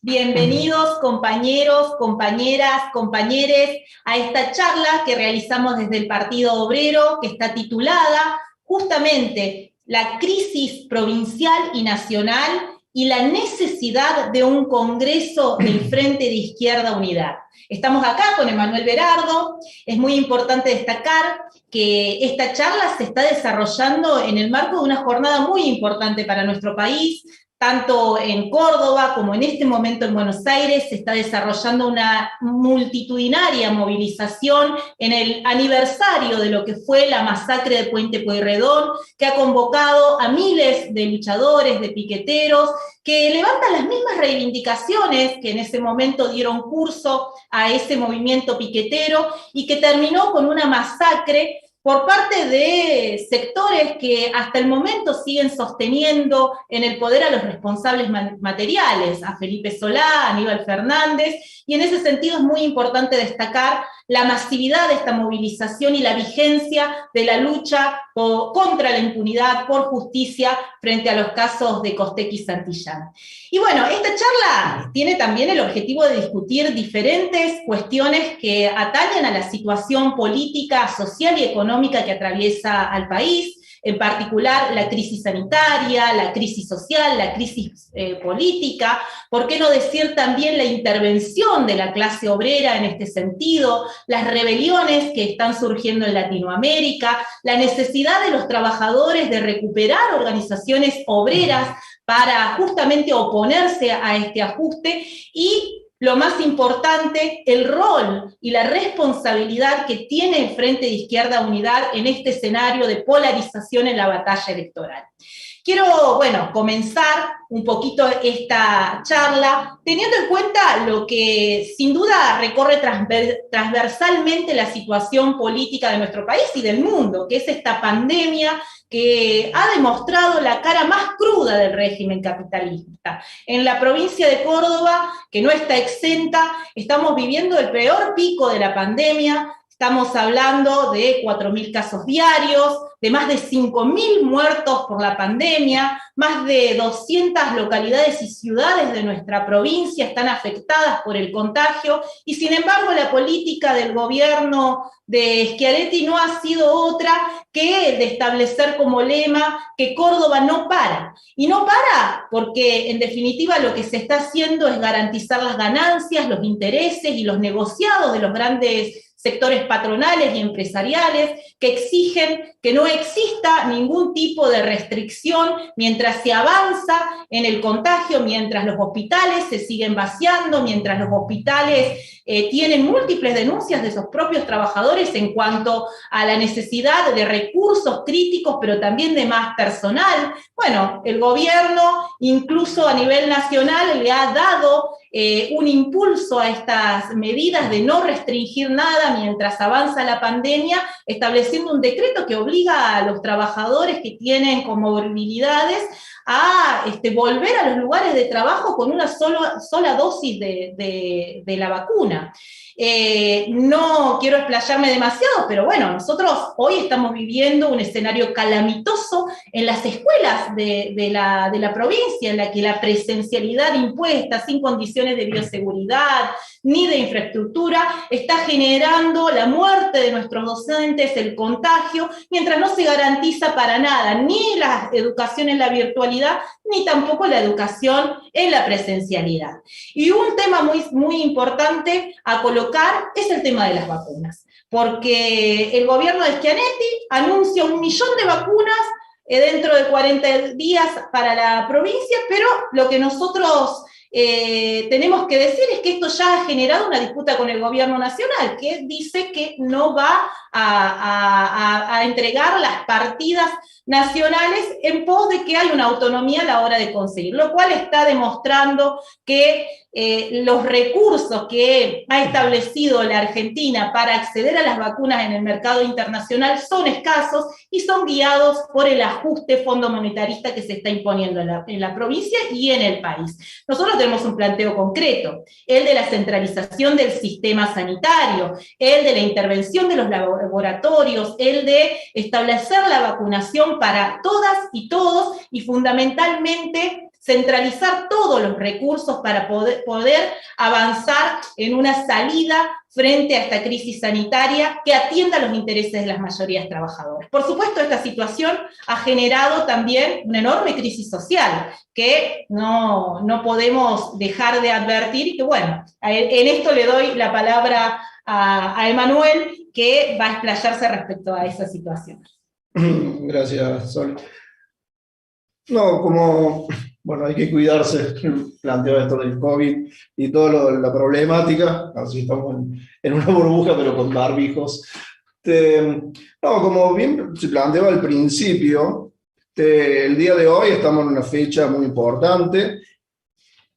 Bienvenidos compañeros, compañeras, compañeres a esta charla que realizamos desde el Partido Obrero, que está titulada justamente La crisis provincial y nacional y la necesidad de un Congreso del Frente de Izquierda Unidad. Estamos acá con Emanuel Berardo. Es muy importante destacar que esta charla se está desarrollando en el marco de una jornada muy importante para nuestro país, tanto en Córdoba como en este momento en Buenos Aires. Se está desarrollando una multitudinaria movilización en el aniversario de lo que fue la masacre de Puente Pueyrredón, que ha convocado a miles de luchadores, de piqueteros, que levantan las mismas reivindicaciones que en ese momento dieron curso a ese movimiento piquetero y que terminó con una masacre por parte de sectores que hasta el momento siguen sosteniendo en el poder a los responsables materiales, a Felipe Solá, a Aníbal Fernández, y en ese sentido es muy importante destacar la masividad de esta movilización y la vigencia de la lucha contra la impunidad, por justicia, frente a los casos de Costec y Santillán. Y bueno, esta charla tiene también el objetivo de discutir diferentes cuestiones que atañen a la situación política, social y económica que atraviesa al país, en particular la crisis sanitaria, la crisis social, la crisis política, ¿por qué no decir también la intervención de la clase obrera en este sentido, las rebeliones que están surgiendo en Latinoamérica, la necesidad de los trabajadores de recuperar organizaciones obreras para justamente oponerse a este ajuste y lo más importante, el rol y la responsabilidad que tiene el Frente de Izquierda Unidad en este escenario de polarización en la batalla electoral. Quiero, bueno, comenzar un poquito esta charla teniendo en cuenta lo que sin duda recorre transversalmente la situación política de nuestro país y del mundo, que es esta pandemia que ha demostrado la cara más cruda del régimen capitalista. En la provincia de Córdoba, que no está exenta, estamos viviendo el peor pico de la pandemia. Estamos hablando de 4.000 casos diarios, de más de 5.000 muertos por la pandemia, más de 200 localidades y ciudades de nuestra provincia están afectadas por el contagio, y sin embargo la política del gobierno de Schiaretti no ha sido otra que el de establecer como lema que Córdoba no para. Y no para porque en definitiva lo que se está haciendo es garantizar las ganancias, los intereses y los negociados de los grandes sectores patronales y empresariales que exigen que no exista ningún tipo de restricción mientras se avanza en el contagio, mientras los hospitales se siguen vaciando, mientras los hospitales tienen múltiples denuncias de sus propios trabajadores en cuanto a la necesidad de recursos críticos, pero también de más personal. Bueno, el gobierno, incluso a nivel nacional, le ha dado un impulso a estas medidas de no restringir nada mientras avanza la pandemia, estableciendo un decreto que obliga a los trabajadores que tienen comorbilidades a volver a los lugares de trabajo con una sola dosis de la vacuna. No quiero explayarme demasiado, pero bueno, nosotros hoy estamos viviendo un escenario calamitoso en las escuelas de la provincia, en la que la presencialidad impuesta, sin condiciones de bioseguridad ni de infraestructura, está generando la muerte de nuestros docentes, el contagio, mientras no se garantiza para nada ni la educación en la virtualidad, ni tampoco la educación en la presencialidad. Y un tema muy importante a colocar es el tema de las vacunas, porque el gobierno de Schiaretti anuncia 1 millón de vacunas dentro de 40 días para la provincia, pero lo que nosotros tenemos que decir es que esto ya ha generado una disputa con el gobierno nacional, que dice que no va a entregar las partidas nacionales en pos de que hay una autonomía a la hora de conseguir, lo cual está demostrando que los recursos que ha establecido la Argentina para acceder a las vacunas en el mercado internacional son escasos y son guiados por el ajuste fondo monetarista que se está imponiendo en la provincia y en el país. Nosotros tenemos un planteo concreto, el de la centralización del sistema sanitario, el de la intervención de los laboratorios, el de establecer la vacunación para todas y todos, y fundamentalmente centralizar todos los recursos para poder avanzar en una salida frente a esta crisis sanitaria que atienda los intereses de las mayorías trabajadoras. Por supuesto, esta situación ha generado también una enorme crisis social que no podemos dejar de advertir y que, bueno, en esto le doy la palabra a Emanuel, que va a explayarse respecto a esa situación. Gracias, Sol. No, bueno, hay que cuidarse, planteó esto del COVID y toda la problemática, así estamos en una burbuja, pero con barbijos. No, como bien se planteó al principio, el día de hoy estamos en una fecha muy importante,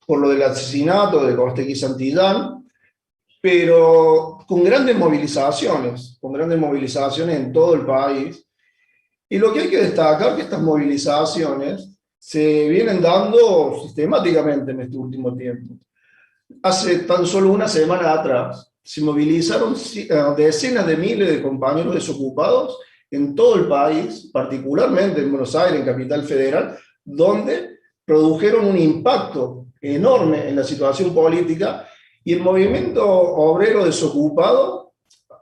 por lo del asesinato de Costequi Santillán, pero con grandes movilizaciones en todo el país. Y lo que hay que destacar es que estas movilizaciones se vienen dando sistemáticamente en este último tiempo. Hace tan solo una semana atrás se movilizaron decenas de miles de compañeros desocupados en todo el país, particularmente en Buenos Aires, en Capital Federal, donde produjeron un impacto enorme en la situación política, y el movimiento obrero desocupado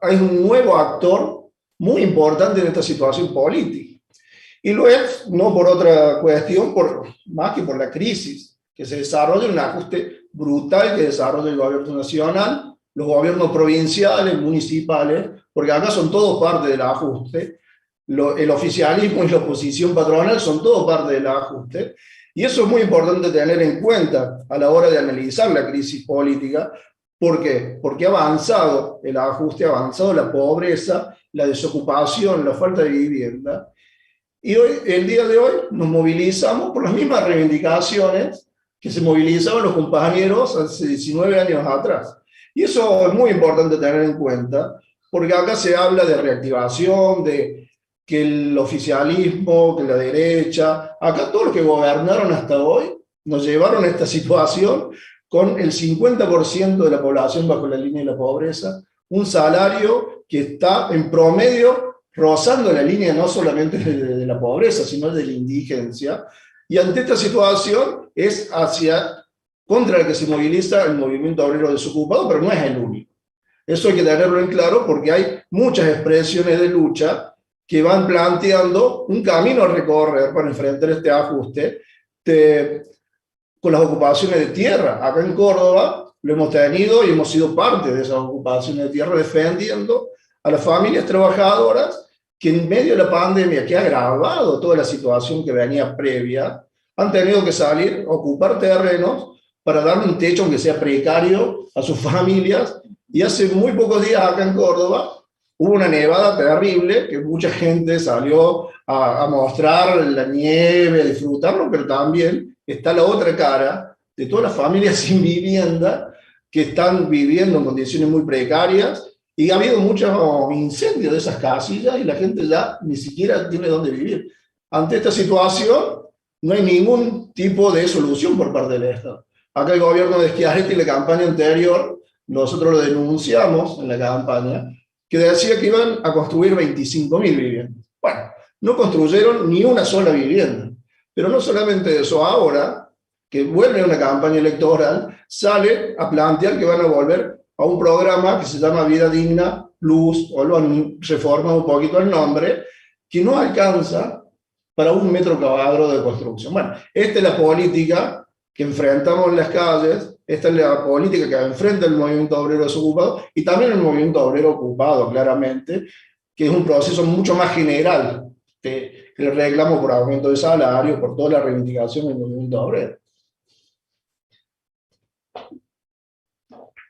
es un nuevo actor muy importante en esta situación política. Y lo es no por otra cuestión, más que por la crisis que se desarrolla, un ajuste brutal que desarrolla el gobierno nacional, los gobiernos provinciales, municipales, porque acá son todos parte del ajuste, el oficialismo y la oposición patronal son todos parte del ajuste, y eso es muy importante tener en cuenta a la hora de analizar la crisis política. ¿Por qué? Porque ha avanzado el ajuste, ha avanzado la pobreza, la desocupación, la falta de vivienda. Y hoy, el día de hoy, nos movilizamos por las mismas reivindicaciones que se movilizaban los compañeros hace 19 años atrás. Y eso es muy importante tener en cuenta, porque acá se habla de reactivación, de que el oficialismo, que la derecha, acá todos los que gobernaron hasta hoy nos llevaron a esta situación con el 50% de la población bajo la línea de la pobreza, un salario que está en promedio rozando la línea no solamente de la pobreza, sino de la indigencia, y ante esta situación es contra la que se moviliza el movimiento obrero desocupado, pero no es el único. Eso hay que tenerlo en claro, porque hay muchas expresiones de lucha que van planteando un camino a recorrer para enfrentar este ajuste con las ocupaciones de tierra. Acá en Córdoba lo hemos tenido y hemos sido parte de esas ocupaciones de tierra, defendiendo a las familias trabajadoras que en medio de la pandemia, que ha agravado toda la situación que venía previa, han tenido que salir a ocupar terrenos para darle un techo, aunque sea precario, a sus familias. Y hace muy pocos días acá en Córdoba hubo una nevada terrible, que mucha gente salió a mostrar la nieve, a disfrutarlo, pero también está la otra cara de todas las familias sin vivienda que están viviendo en condiciones muy precarias, y ha habido muchos incendios de esas casillas y la gente ya ni siquiera tiene dónde vivir. Ante esta situación no hay ningún tipo de solución por parte del Estado. Acá el gobierno de Schiaretti, en la campaña anterior, nosotros lo denunciamos en la campaña, que decía que iban a construir 25.000 viviendas. Bueno, no construyeron ni una sola vivienda. Pero no solamente eso, ahora que vuelve una campaña electoral, sale a plantear que van a volver a un programa que se llama Vida Digna Plus, o lo han reformado un poquito el nombre, que no alcanza para 1 metro cuadrado de construcción. Bueno, esta es la política que enfrentamos en las calles, esta es la política que enfrenta el movimiento obrero desocupado y también el movimiento obrero ocupado, claramente, que es un proceso mucho más general que el reclamo por aumento de salario, por toda la reivindicación del movimiento obrero.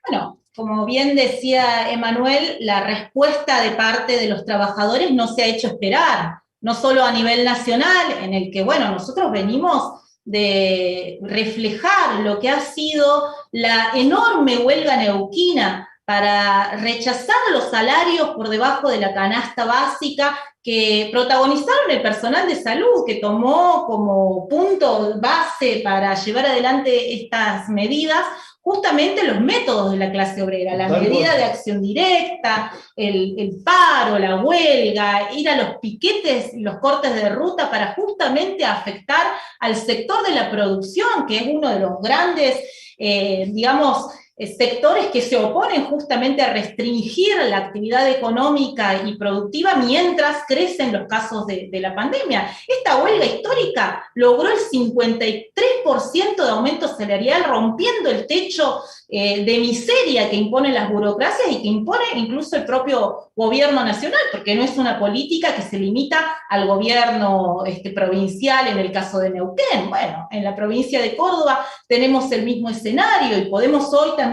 Bueno, como bien decía Emanuel, la respuesta de parte de los trabajadores no se ha hecho esperar, no solo a nivel nacional, en el que, bueno, nosotros venimos de reflejar lo que ha sido la enorme huelga neuquina para rechazar los salarios por debajo de la canasta básica que protagonizaron el personal de salud, que tomó como punto base para llevar adelante estas medidas justamente los métodos de la clase obrera, la medida de acción directa, el paro, la huelga, ir a los piquetes, los cortes de ruta para justamente afectar al sector de la producción, que es uno de los grandes, sectores que se oponen justamente a restringir la actividad económica y productiva mientras crecen los casos de la pandemia. Esta huelga histórica logró el 53% de aumento salarial, rompiendo el techo de miseria que imponen las burocracias y que impone incluso el propio gobierno nacional, porque no es una política que se limita al gobierno provincial en el caso de Neuquén. Bueno, en la provincia de Córdoba tenemos el mismo escenario y podemos hoy también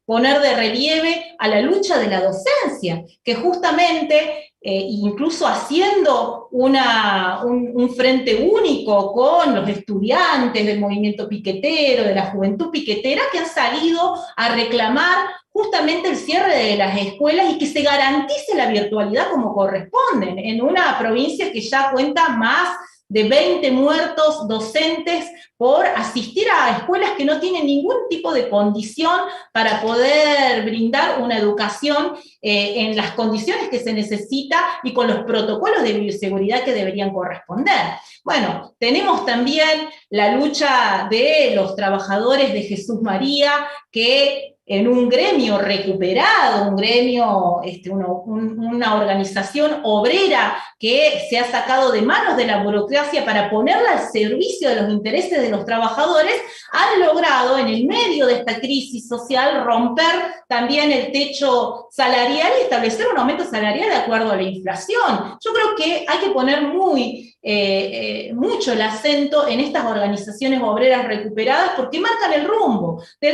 poner de relieve a la lucha de la docencia, que justamente, incluso haciendo un frente único con los estudiantes del movimiento piquetero, de la juventud piquetera, que han salido a reclamar justamente el cierre de las escuelas y que se garantice la virtualidad como corresponden, en una provincia que ya cuenta más de 20 muertos docentes por asistir a escuelas que no tienen ningún tipo de condición para poder brindar una educación en las condiciones que se necesita y con los protocolos de bioseguridad que deberían corresponder. Bueno, tenemos también la lucha de los trabajadores de Jesús María, que en un gremio recuperado, un gremio, una organización obrera que se ha sacado de manos de la burocracia para ponerla al servicio de los intereses de los trabajadores, han logrado, en el medio de esta crisis social, romper también el techo salarial y establecer un aumento salarial de acuerdo a la inflación. Yo creo que hay que poner mucho el acento en estas organizaciones obreras recuperadas porque marcan el rumbo. De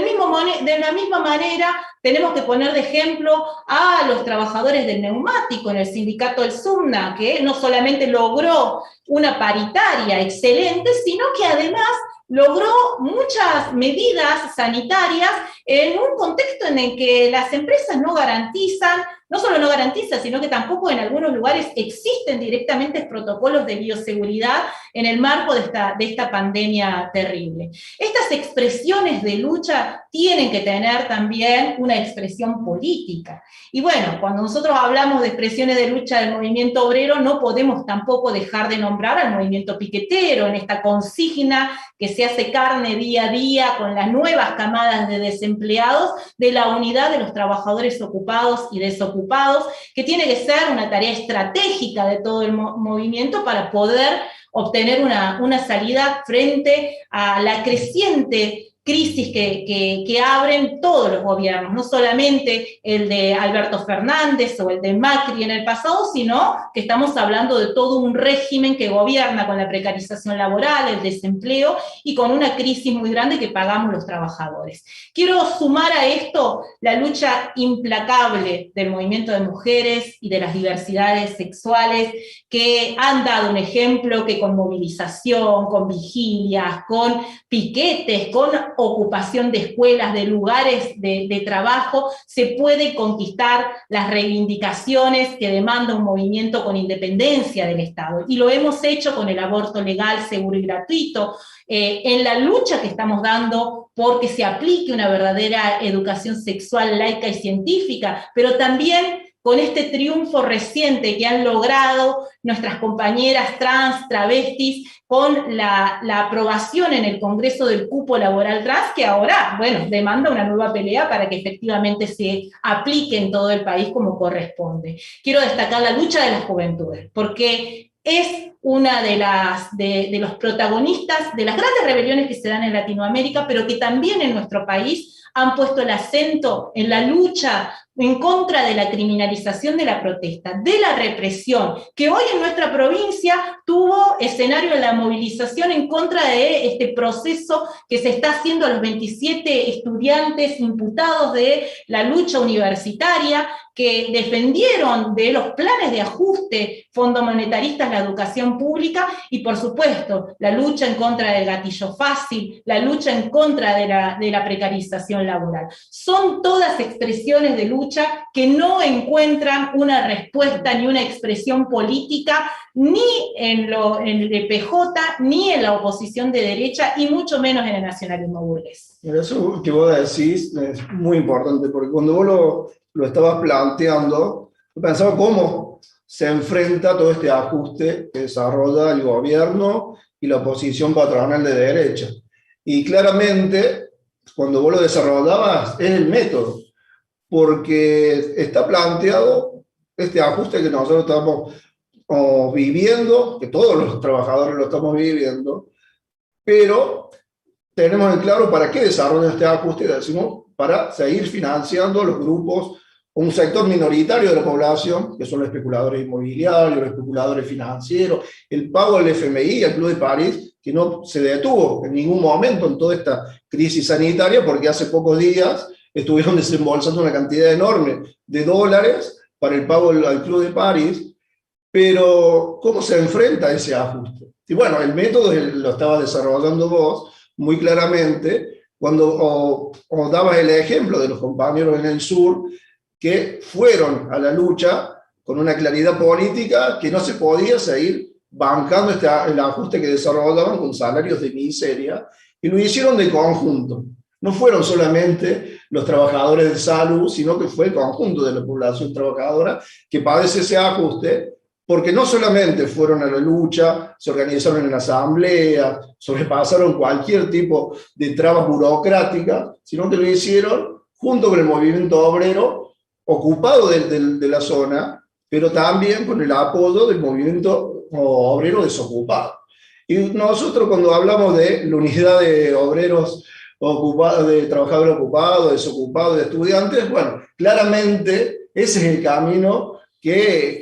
la misma manera, tenemos que poner de ejemplo a los trabajadores del neumático en el sindicato del SUMNA, que no solamente logró una paritaria excelente, sino que además logró muchas medidas sanitarias en un contexto en el que las empresas no solo no garantizan, sino que tampoco en algunos lugares existen directamente protocolos de bioseguridad en el marco de esta pandemia terrible. Estas expresiones de lucha tienen que tener también una expresión política. Y bueno, cuando nosotros hablamos de expresiones de lucha del movimiento obrero, no podemos tampoco dejar de nombrar al movimiento piquetero en esta consigna que se hace carne día a día con las nuevas camadas de desempleados de la unidad de los trabajadores ocupados y desocupados, que tiene que ser una tarea estratégica de todo el movimiento para poder obtener una salida frente a la creciente crisis que abren todos los gobiernos, no solamente el de Alberto Fernández o el de Macri en el pasado, sino que estamos hablando de todo un régimen que gobierna con la precarización laboral, el desempleo y con una crisis muy grande que pagamos los trabajadores. Quiero sumar a esto la lucha implacable del movimiento de mujeres y de las diversidades sexuales que han dado un ejemplo que con movilización, con vigilias, con piquetes, con ocupación de escuelas, de lugares de trabajo, se puede conquistar las reivindicaciones que demanda un movimiento con independencia del Estado. Y lo hemos hecho con el aborto legal, seguro y gratuito, en la lucha que estamos dando porque se aplique una verdadera educación sexual laica y científica, pero también con este triunfo reciente que han logrado nuestras compañeras trans, travestis, con la aprobación en el Congreso del cupo laboral trans, que ahora, bueno, demanda una nueva pelea para que efectivamente se aplique en todo el país como corresponde. Quiero destacar la lucha de las juventudes, porque es una de los protagonistas de las grandes rebeliones que se dan en Latinoamérica, pero que también en nuestro país han puesto el acento en la lucha en contra de la criminalización de la protesta, de la represión, que hoy en nuestra provincia tuvo escenario de la movilización en contra de este proceso que se está haciendo a los 27 estudiantes imputados de la lucha universitaria, que defendieron de los planes de ajuste fondommonetaristas la educación pública y, por supuesto, la lucha en contra del gatillo fácil, la lucha en contra de la precarización legislación laboral. Son todas expresiones de lucha que no encuentran una respuesta ni una expresión política ni en el PJ, ni en la oposición de derecha, y mucho menos en el nacionalismo burgués. Eso que vos decís es muy importante, porque cuando vos lo estabas planteando, yo pensaba cómo se enfrenta todo este ajuste que desarrolla el gobierno y la oposición patronal de derecha. Y claramente, cuando vos lo desarrollabas, es el método, porque está planteado este ajuste que nosotros estamos viviendo, que todos los trabajadores lo estamos viviendo, pero tenemos en claro para qué desarrollan este ajuste, decimos, para seguir financiando a los grupos, un sector minoritario de la población, que son los especuladores inmobiliarios, los especuladores financieros, el pago del FMI, al Club de París, que no se detuvo en ningún momento en toda esta crisis sanitaria, porque hace pocos días estuvieron desembolsando una cantidad enorme de dólares para el pago al Club de París. Pero, ¿cómo se enfrenta a ese ajuste? Y bueno, el método lo estabas desarrollando vos muy claramente cuando dabas el ejemplo de los compañeros en el sur que fueron a la lucha con una claridad política que no se podía seguir bancando el ajuste que desarrollaban con salarios de miseria, y lo hicieron de conjunto. No fueron solamente los trabajadores de salud, sino que fue el conjunto de la población trabajadora que padece ese ajuste, porque no solamente fueron a la lucha, se organizaron en asamblea, sobrepasaron cualquier tipo de trabas burocráticas, sino que lo hicieron junto con el movimiento obrero ocupado de la zona, pero también con el apoyo del movimiento obrero desocupado. Y nosotros, cuando hablamos de la unidad de obreros ocupados, de trabajadores ocupados, desocupados, de estudiantes, bueno, claramente ese es el camino que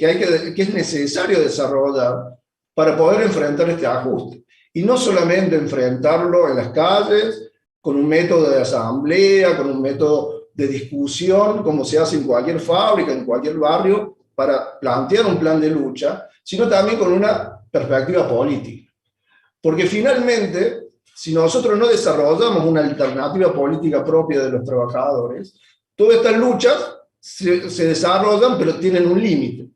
es necesario desarrollar para poder enfrentar este ajuste. Y no solamente enfrentarlo en las calles, con un método de asamblea, con un método de discusión, como se hace en cualquier fábrica, en cualquier barrio, para plantear un plan de lucha, sino también con una perspectiva política. Porque finalmente, si nosotros no desarrollamos una alternativa política propia de los trabajadores, todas estas luchas se desarrollan, pero tienen un límite.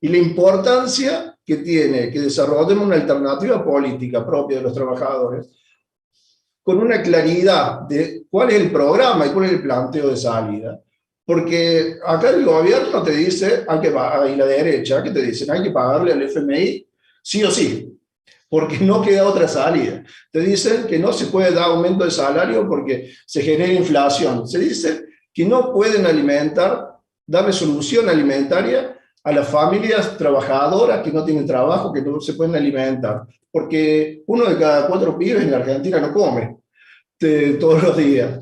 Y la importancia que tiene que desarrollemos una alternativa política propia de los trabajadores, con una claridad de cuál es el programa y cuál es el planteo de salida. Porque acá el gobierno te dice, y la derecha, que te dicen, hay que pagarle al FMI sí o sí, porque no queda otra salida. Te dicen que no se puede dar aumento de salario porque se genera inflación. Se dice que no pueden darle solución alimentaria a las familias trabajadoras que no tienen trabajo, que no se pueden alimentar, porque 1 de cada 4 pibes en la Argentina no come todos los días,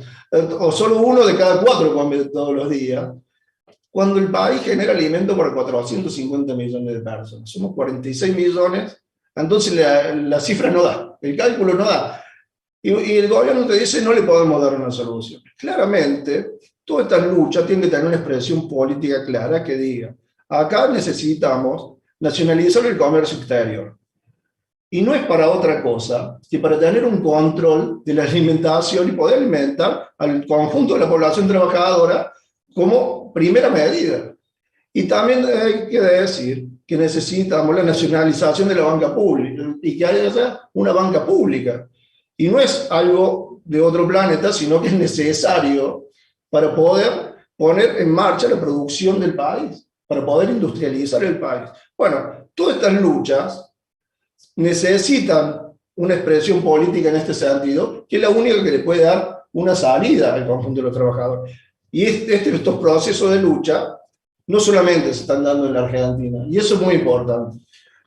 o solo 1 de cada 4 come todos los días, cuando el país genera alimento para 450 millones de personas. Somos 46 millones, entonces la cifra no da, el cálculo no da. Y el gobierno te dice, no le podemos dar una solución. Claramente, toda esta lucha tiene que tener una expresión política clara que diga, acá necesitamos nacionalizar el comercio exterior. Y no es para otra cosa que para tener un control de la alimentación y poder alimentar al conjunto de la población trabajadora como primera medida. Y también hay que decir que necesitamos la nacionalización de la banca pública y que haya una banca pública. Y no es algo de otro planeta, sino que es necesario para poder poner en marcha la producción del país, para poder industrializar el país. Bueno, todas estas luchas necesitan una expresión política en este sentido, que es la única que le puede dar una salida al conjunto de los trabajadores. Y estos procesos de lucha no solamente se están dando en la Argentina, y eso es muy importante.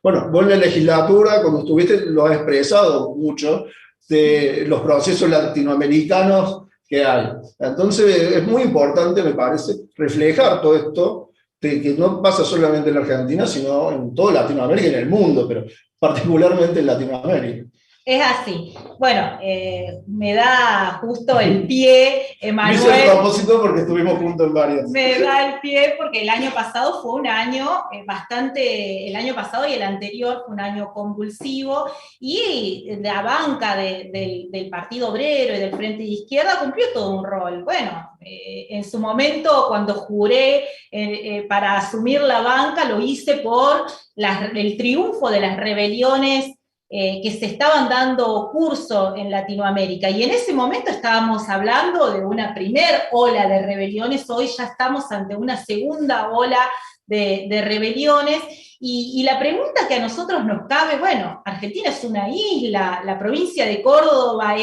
Bueno, vos en la legislatura, cuando estuviste, lo has expresado mucho, de los procesos latinoamericanos que hay. Entonces es muy importante, me parece, reflejar todo esto, de que no pasa solamente en la Argentina, sino en toda Latinoamérica y en el mundo, pero particularmente en Latinoamérica. Es así. Bueno, me da justo el pie, Emanuel. Hice el propósito porque estuvimos juntos en varias. Me da el pie porque el año pasado fue un año el año pasado y el anterior fue un año convulsivo, y la banca del Partido Obrero y del Frente de Izquierda cumplió todo un rol. Bueno, en su momento, cuando juré para asumir la banca, lo hice por el triunfo de las rebeliones que se estaban dando curso en Latinoamérica, y en ese momento estábamos hablando de una primer ola de rebeliones. Hoy ya estamos ante una segunda ola de rebeliones, y la pregunta que a nosotros nos cabe, bueno, Argentina es una isla, la provincia de Córdoba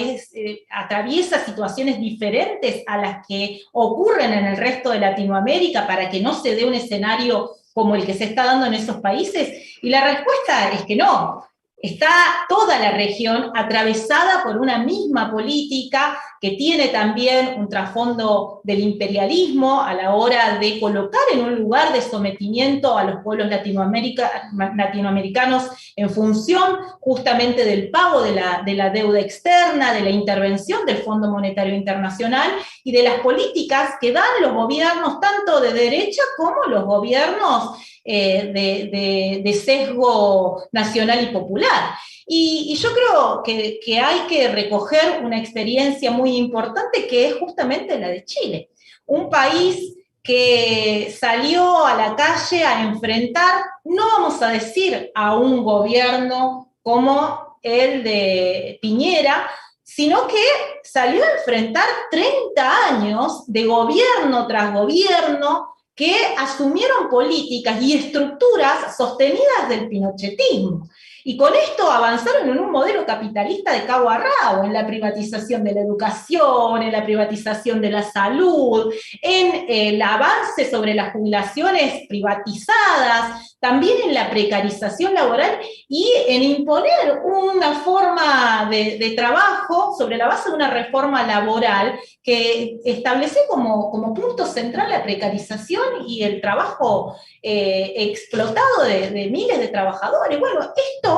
atraviesa situaciones diferentes a las que ocurren en el resto de Latinoamérica para que no se dé un escenario como el que se está dando en esos países, y la respuesta es que no. Está toda la región atravesada por una misma política que tiene también un trasfondo del imperialismo a la hora de colocar en un lugar de sometimiento a los pueblos latinoamericanos en función justamente del pago de la deuda externa, de la intervención del Fondo Monetario Internacional y de las políticas que dan los gobiernos tanto de derecha como los gobiernos de sesgo nacional y popular. Y yo creo que hay que recoger una experiencia muy importante, que es justamente la de Chile, un país que salió a la calle a enfrentar, no vamos a decir a un gobierno como el de Piñera, sino que salió a enfrentar 30 años de gobierno tras gobierno que asumieron políticas y estructuras sostenidas del pinochetismo. Y con esto avanzaron en un modelo capitalista de cabo a rabo, en la privatización de la educación, en la privatización de la salud, en el avance sobre las jubilaciones privatizadas, también en la precarización laboral y en imponer una forma de trabajo sobre la base de una reforma laboral que estableció como punto central la precarización y el trabajo explotado de miles de trabajadores. Bueno, esto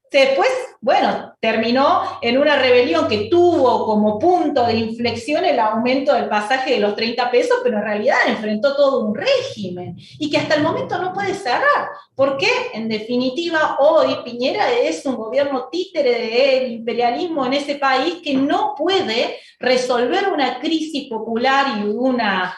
después, bueno, terminó en una rebelión que tuvo como punto de inflexión el aumento del pasaje de los 30 pesos, pero en realidad enfrentó todo un régimen y que hasta el momento no puede cerrar, porque en definitiva hoy Piñera es un gobierno títere del imperialismo en ese país que no puede resolver una crisis popular y una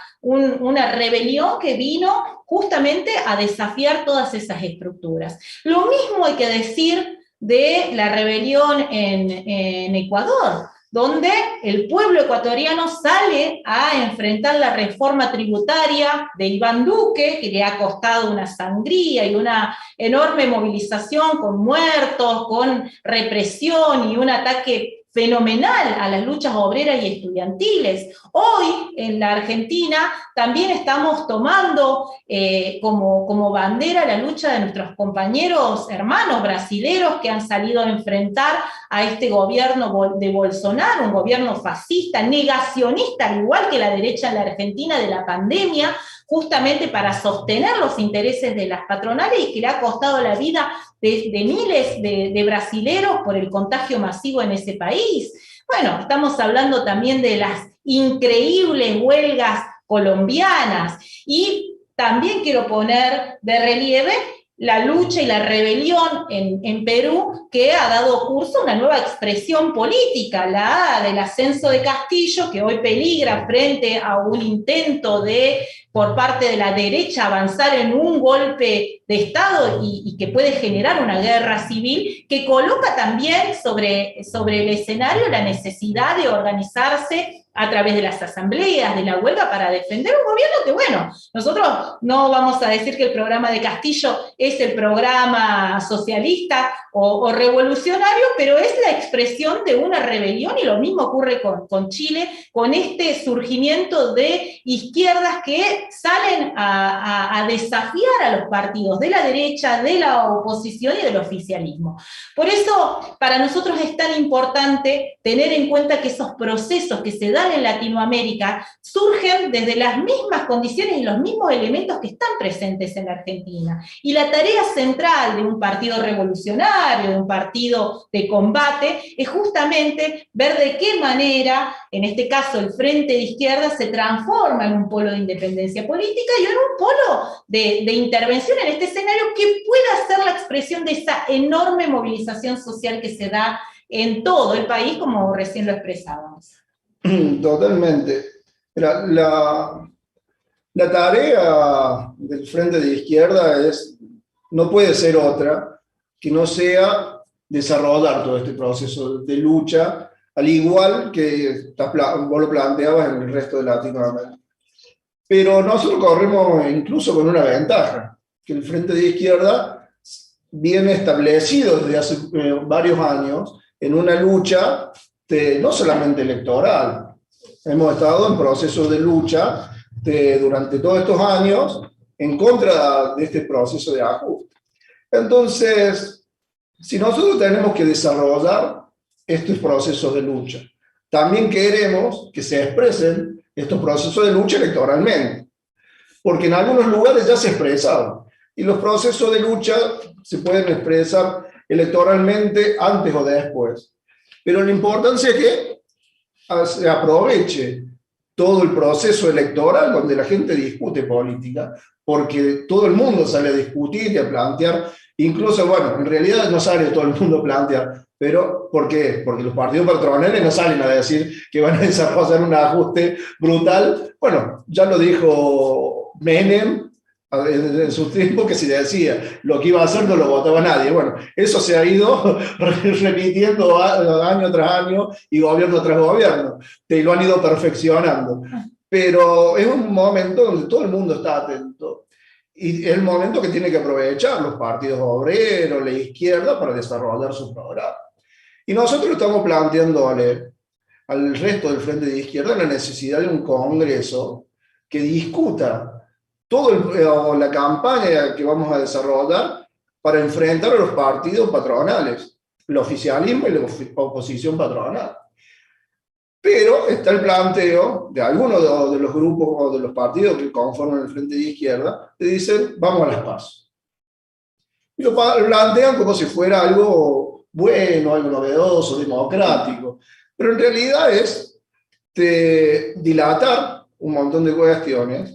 rebelión que vino justamente a desafiar todas esas estructuras. Lo mismo hay que decir de la rebelión en Ecuador, donde el pueblo ecuatoriano sale a enfrentar la reforma tributaria de Iván Duque, que le ha costado una sangría y una enorme movilización con muertos, con represión y un ataque fenomenal a las luchas obreras y estudiantiles. Hoy en la Argentina también estamos tomando como bandera la lucha de nuestros compañeros hermanos brasileros que han salido a enfrentar a este gobierno de Bolsonaro, un gobierno fascista, negacionista, al igual que la derecha en la Argentina de la pandemia, justamente para sostener los intereses de las patronales y que le ha costado la vida de miles de brasileros por el contagio masivo en ese país. Bueno, estamos hablando también de las increíbles huelgas colombianas, y también quiero poner de relieve la lucha y la rebelión en Perú, que ha dado curso a una nueva expresión política, la del ascenso de Castillo, que hoy peligra frente a un intento por parte de la derecha avanzar en un golpe de Estado y que puede generar una guerra civil, que coloca también sobre el escenario la necesidad de organizarse a través de las asambleas, de la huelga, para defender un gobierno que, bueno, nosotros no vamos a decir que el programa de Castillo es el programa socialista o revolucionario, pero es la expresión de una rebelión, y lo mismo ocurre con Chile, con este surgimiento de izquierdas que salen a desafiar a los partidos de la derecha, de la oposición y del oficialismo. Por eso, para nosotros es tan importante tener en cuenta que esos procesos que se dan dan en Latinoamérica surgen desde las mismas condiciones y los mismos elementos que están presentes en la Argentina. Y la tarea central de un partido revolucionario, de un partido de combate, es justamente ver de qué manera, en este caso el Frente de Izquierda, se transforma en un polo de independencia política y en un polo de intervención en este escenario que pueda ser la expresión de esa enorme movilización social que se da en todo el país, como recién lo expresábamos. Totalmente. Mira, la tarea del Frente de Izquierda no puede ser otra que no sea desarrollar todo este proceso de lucha, al igual que vos lo planteabas en el resto de Latinoamérica. Pero nosotros corremos incluso con una ventaja, que el Frente de Izquierda viene establecido desde hace varios años en una lucha no solamente electoral. Hemos estado en procesos de lucha durante todos estos años en contra de este proceso de ajuste. Entonces, si nosotros tenemos que desarrollar estos procesos de lucha, también queremos que se expresen estos procesos de lucha electoralmente, porque en algunos lugares ya se expresaron, y los procesos de lucha se pueden expresar electoralmente antes o después. Pero la importancia es que se aproveche todo el proceso electoral donde la gente discute política, porque todo el mundo sale a discutir y a plantear, incluso, bueno, en realidad no sale todo el mundo a plantear, pero ¿por qué? Porque los partidos patronales no salen a decir que van a desarrollar un ajuste brutal. Bueno, ya lo dijo Menem en su tiempo, que si decía lo que iba a hacer no lo votaba nadie. Bueno, eso se ha ido repitiendo año tras año y gobierno tras gobierno, y lo han ido perfeccionando. Pero es un momento donde todo el mundo está atento, y es el momento que tiene que aprovechar los partidos obreros, la izquierda, para desarrollar su programa. Y nosotros estamos planteándole al resto del Frente de Izquierda la necesidad de un congreso que discuta toda la campaña que vamos a desarrollar para enfrentar a los partidos patronales, el oficialismo y la oposición patronal. Pero está el planteo de algunos de los grupos o de los partidos que conforman el Frente de Izquierda, que dicen, vamos a las PASO. Y lo plantean como si fuera algo bueno, algo novedoso, democrático. Pero en realidad es dilatar un montón de cuestiones.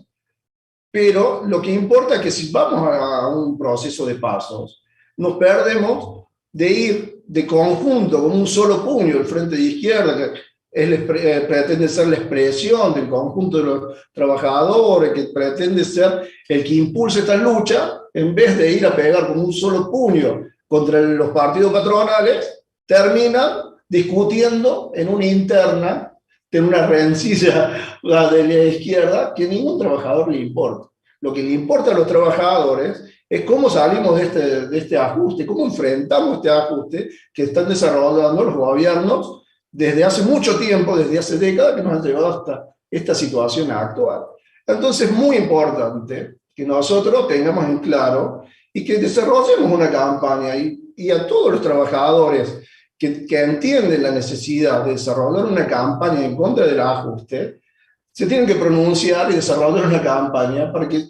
Pero lo que importa es que si vamos a un proceso de pasos, nos perdemos de ir de conjunto con un solo puño el Frente de Izquierda, que pretende ser la expresión del conjunto de los trabajadores, que pretende ser el que impulse esta lucha, en vez de ir a pegar con un solo puño contra los partidos patronales, terminan discutiendo en una interna, en una rencilla de la izquierda, que a ningún trabajador le importa. Lo que le importa a los trabajadores es cómo salimos de este ajuste, cómo enfrentamos este ajuste que están desarrollando los gobiernos desde hace mucho tiempo, desde hace décadas, que nos han llevado hasta esta situación actual. Entonces es muy importante que nosotros tengamos en claro y que desarrollemos una campaña, y a todos los trabajadores que entienden la necesidad de desarrollar una campaña en contra del ajuste, se tienen que pronunciar y desarrollar una campaña para que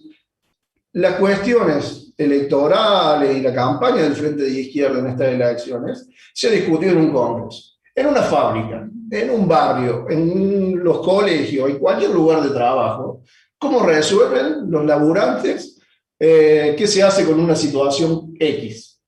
las cuestiones electorales y la campaña del Frente de Izquierda en estas elecciones sea discutida en un congreso, en una fábrica, en un barrio, en los colegios, en cualquier lugar de trabajo. ¿Cómo resuelven los laburantes? ¿Qué se hace con una situación X?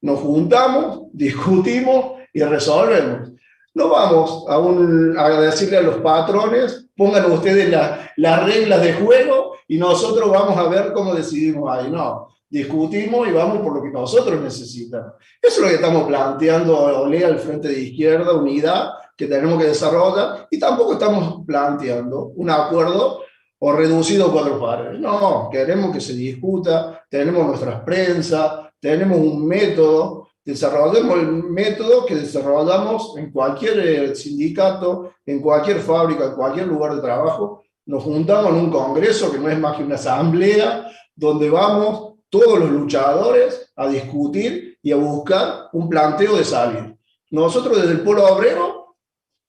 Nos juntamos, discutimos y resolvemos. No vamos a decirle a los patrones, pongan ustedes las reglas de juego y nosotros vamos a ver cómo decidimos ahí. No, discutimos y vamos por lo que nosotros necesitamos. Eso es lo que estamos planteando, Olea, al Frente de Izquierda, unidad que tenemos que desarrollar, y tampoco estamos planteando un acuerdo o reducido a 4 pares. No, queremos que se discuta, tenemos nuestras prensas, tenemos un método, desarrollemos el método que desarrollamos en cualquier sindicato, en cualquier fábrica, en cualquier lugar de trabajo. Nos juntamos en un congreso que no es más que una asamblea, donde vamos todos los luchadores a discutir y a buscar un planteo de salida. Nosotros desde el Polo Obrero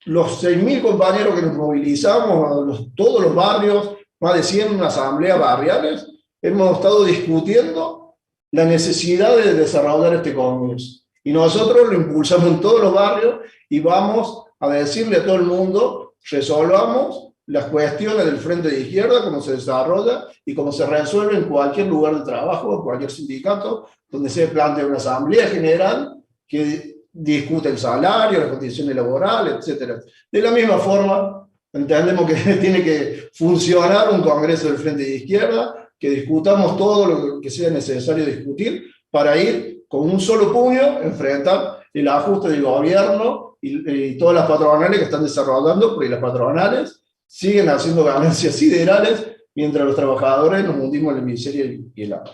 los 6.000 compañeros que nos movilizamos, todos los barrios, más de 100 asambleas barriales, hemos estado discutiendo la necesidad de desarrollar este congreso. Y nosotros lo impulsamos en todos los barrios y vamos a decirle a todo el mundo, resolvamos las cuestiones del Frente de Izquierda, cómo se desarrolla y cómo se resuelve en cualquier lugar de trabajo, en cualquier sindicato, donde se plantea una asamblea general que discute el salario, las condiciones laborales, etc. De la misma forma, entendemos que tiene que funcionar un congreso del Frente de Izquierda, que discutamos todo lo que sea necesario discutir para ir con un solo puño a enfrentar el ajuste del gobierno y todas las patronales que están desarrollando, porque las patronales siguen haciendo ganancias siderales mientras los trabajadores nos hundimos en la miseria y el hambre.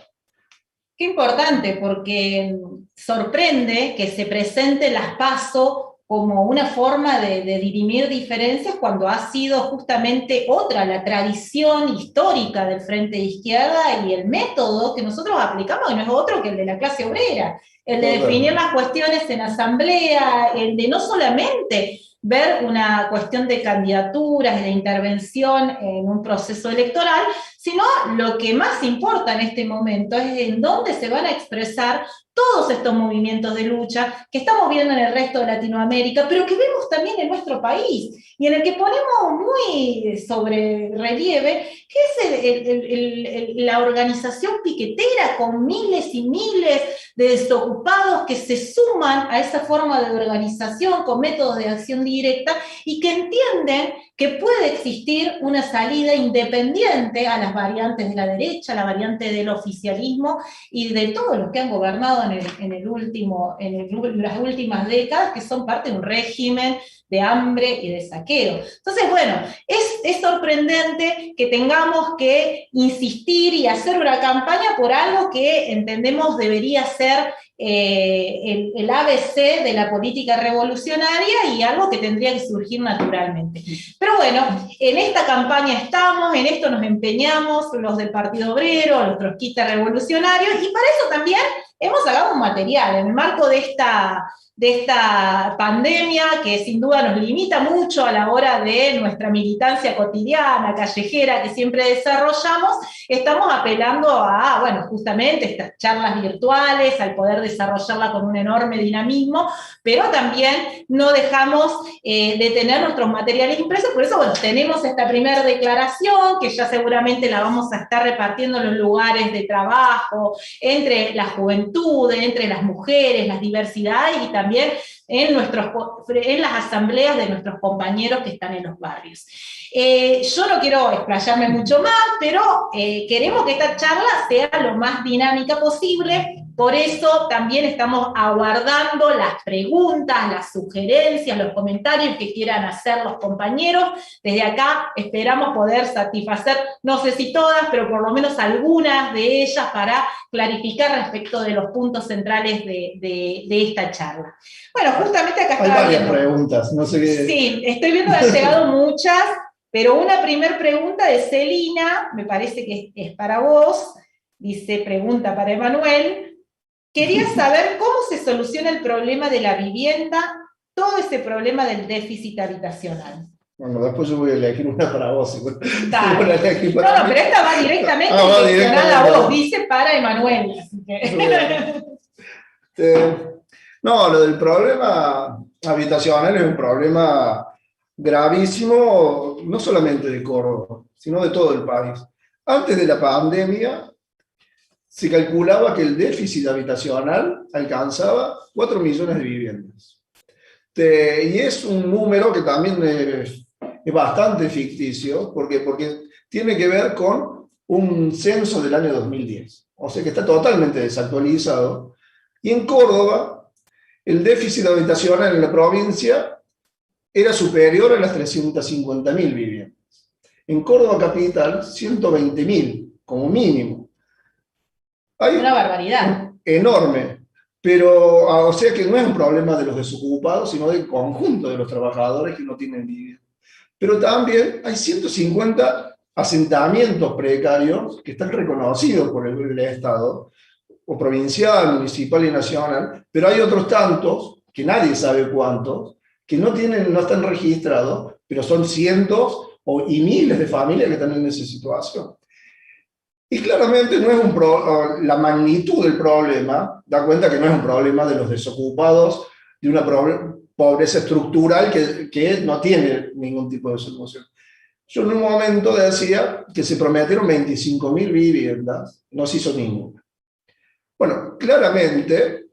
Qué importante, porque sorprende que se presente las PASO como una forma de dirimir diferencias cuando ha sido justamente otra, la tradición histórica del Frente de Izquierda y el método que nosotros aplicamos, que no es otro que el de la clase obrera, el de definir las cuestiones en asamblea, el de no solamente ver una cuestión de candidaturas y de intervención en un proceso electoral, sino lo que más importa en este momento es en dónde se van a expresar todos estos movimientos de lucha que estamos viendo en el resto de Latinoamérica, pero que vemos también en nuestro país, y en el que ponemos muy sobre relieve que es la organización piquetera con miles y miles de desocupados que se suman a esa forma de organización con métodos de acción directa y que entienden que puede existir una salida independiente a las variantes de la derecha, a la variante del oficialismo y de todos los que han gobernado en las últimas décadas, que son parte de un régimen de hambre y de saqueo. Entonces, bueno, es sorprendente que tengamos que insistir y hacer una campaña por algo que entendemos debería ser el ABC de la política revolucionaria y algo que tendría que surgir naturalmente. Pero bueno, en esta campaña estamos, en esto nos empeñamos, los del Partido Obrero, los trotskistas revolucionarios, y para eso también hemos sacado un material en el marco de esta pandemia que sin duda nos limita mucho a la hora de nuestra militancia cotidiana, callejera, que siempre desarrollamos. Estamos apelando a, bueno, justamente estas charlas virtuales, al poder desarrollarla con un enorme dinamismo, pero también no dejamos de tener nuestros materiales impresos. Por eso, bueno, tenemos esta primera declaración, que ya seguramente la vamos a estar repartiendo en los lugares de trabajo, entre la juventud, entre las mujeres, las diversidades, y también en las asambleas de nuestros compañeros que están en los barrios. Yo no quiero explayarme mucho más, pero queremos que esta charla sea lo más dinámica posible. Por eso también estamos aguardando las preguntas, las sugerencias, los comentarios que quieran hacer los compañeros. Desde acá esperamos poder satisfacer, no sé si todas, pero por lo menos algunas de ellas para clarificar respecto de los puntos centrales de esta charla. Bueno, justamente acá estaba Hay varias preguntas, no sé qué... Sí, estoy viendo que han llegado muchas, pero una primera pregunta de Celina, me parece que es para vos, dice, pregunta para Emanuel. Quería saber cómo se soluciona el problema de la vivienda, todo ese problema del déficit habitacional. Bueno, después yo voy a elegir una para vos. Dale. No, pero esta va directamente direccionada a vos, dice para Emanuel. Así que... No, lo del problema habitacional es un problema gravísimo, no solamente de Córdoba, sino de todo el país. Antes de la pandemia, se calculaba que el déficit habitacional alcanzaba 4 millones de viviendas. Y es un número que también es bastante ficticio, porque tiene que ver con un censo del año 2010. O sea que está totalmente desactualizado. Y en Córdoba, el déficit habitacional en la provincia era superior a las 350.000 viviendas. En Córdoba capital, 120.000 como mínimo. Hay una barbaridad. Enorme. Pero, o sea que no es un problema de los desocupados, sino del conjunto de los trabajadores que no tienen vivienda. Pero también hay 150 asentamientos precarios que están reconocidos por el Estado, o provincial, municipal y nacional, pero hay otros tantos, que nadie sabe cuántos, que no están registrados, pero son cientos y miles de familias que están en esa situación. Y claramente no es la magnitud del problema, da cuenta que no es un problema de los desocupados, de una pobreza estructural que no tiene ningún tipo de solución. Yo en un momento decía que se prometieron 25.000 viviendas, no se hizo ninguna. Bueno, claramente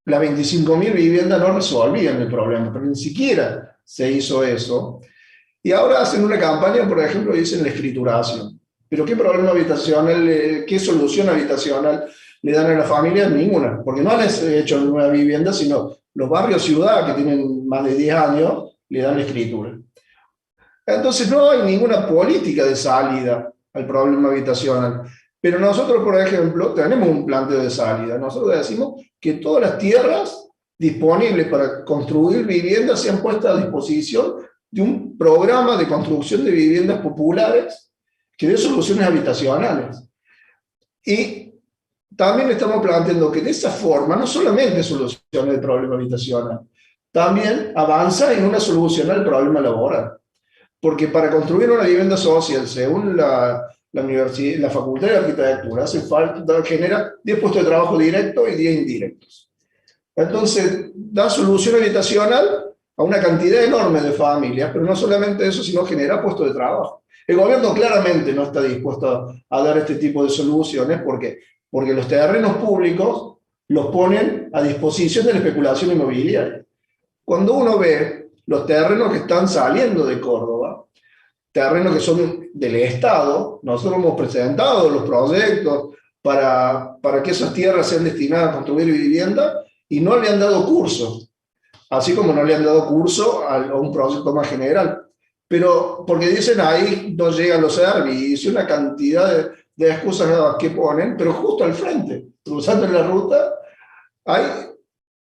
las 25.000 viviendas no resolvían el problema, pero ni siquiera se hizo eso. Y ahora hacen una campaña, por ejemplo, dicen la escrituración. Pero ¿qué problema habitacional, qué solución habitacional le dan a la familia? Ninguna, porque no han hecho nueva vivienda, sino los barrios ciudad que tienen más de 10 años le dan la escritura. Entonces no hay ninguna política de salida al problema habitacional. Pero nosotros, por ejemplo, tenemos un planteo de salida. Nosotros decimos que todas las tierras disponibles para construir viviendas sean puestas a disposición de un programa de construcción de viviendas populares que dé soluciones habitacionales. Y también estamos planteando que de esa forma no solamente soluciona el problema habitacional, también avanza en una solución al problema laboral. Porque para construir una vivienda social, según la Facultad de Arquitectura, genera 10 puestos de trabajo directos y 10 indirectos. Entonces, da solución habitacional a una cantidad enorme de familias, pero no solamente eso, sino genera puestos de trabajo. El gobierno claramente no está dispuesto a dar este tipo de soluciones porque los terrenos públicos los ponen a disposición de la especulación inmobiliaria. Cuando uno ve los terrenos que están saliendo de Córdoba, terrenos que son del Estado, nosotros hemos presentado los proyectos para que esas tierras sean destinadas a construir vivienda y no le han dado curso, así como no le han dado curso a un proyecto más general. Pero porque dicen ahí no llegan los servicios, una cantidad de excusas que ponen, pero justo al frente, cruzando en la ruta, hay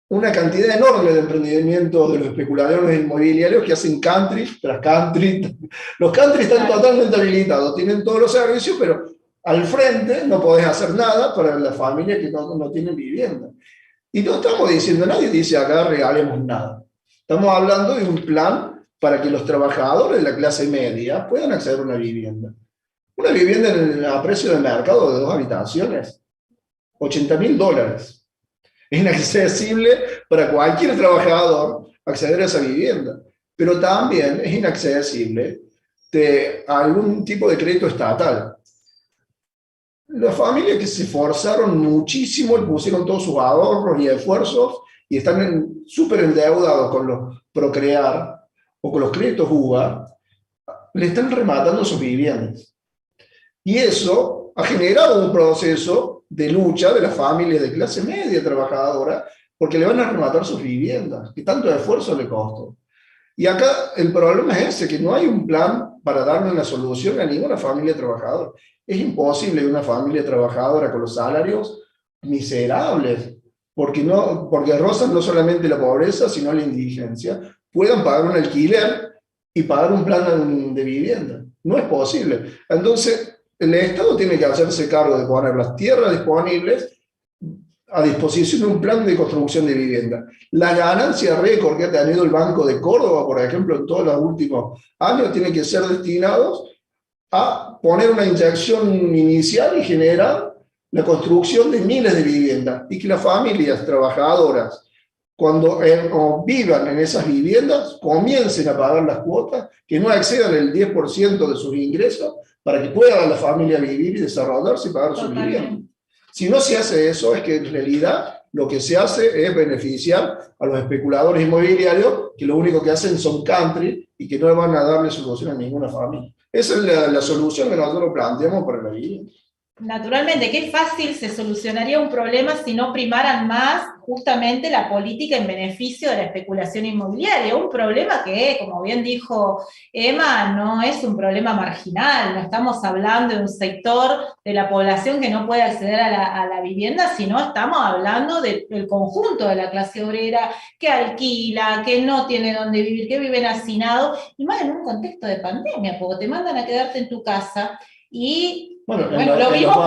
una cantidad enorme de emprendimientos de los especuladores inmobiliarios que hacen country tras country. Los country están totalmente habilitados, tienen todos los servicios, pero al frente no podés hacer nada para las familias que no tienen vivienda. Y no estamos diciendo, nadie dice acá regalemos nada. Estamos hablando de un plan para que los trabajadores de la clase media puedan acceder a una vivienda. Una vivienda a precio de mercado de 2 habitaciones, $80.000. Es inaccesible para cualquier trabajador acceder a esa vivienda, pero también es inaccesible a algún tipo de crédito estatal. Las familias que se esforzaron muchísimo y pusieron todos sus ahorros y esfuerzos y están súper endeudados con los Procrear o con los créditos UBA, le están rematando sus viviendas. Y eso ha generado un proceso de lucha de las familias de clase media trabajadora, porque le van a rematar sus viviendas, que tanto esfuerzo le costó. Y acá el problema es ese, que no hay un plan para darle una solución a ninguna familia trabajadora. Es imposible que una familia trabajadora con los salarios miserables, porque rozan no solamente la pobreza, sino la indigencia, puedan pagar un alquiler y pagar un plan de vivienda. No es posible. Entonces, el Estado tiene que hacerse cargo de poner las tierras disponibles a disposición de un plan de construcción de vivienda. La ganancia récord que ha tenido el Banco de Córdoba, por ejemplo, en todos los últimos años, tiene que ser destinados a poner una inyección inicial y generar la construcción de miles de viviendas, y que las familias trabajadoras, cuando vivan en esas viviendas, comiencen a pagar las cuotas, que no excedan el 10% de sus ingresos, para que pueda la familia vivir y desarrollarse y pagar su vivienda. Si no se hace eso, es que en realidad lo que se hace es beneficiar a los especuladores inmobiliarios, que lo único que hacen son country y que no van a darle solución a ninguna familia. Esa es la solución que nosotros planteamos para la vivienda. Naturalmente, qué fácil se solucionaría un problema si no primaran más justamente la política en beneficio de la especulación inmobiliaria. Un problema que, como bien dijo Emma, no es un problema marginal, no estamos hablando de un sector de la población que no puede acceder a la vivienda, sino estamos hablando del conjunto de la clase obrera que alquila, que no tiene dónde vivir, que viven hacinados, y más en un contexto de pandemia, porque te mandan a quedarte en tu casa y Bueno, lo vimos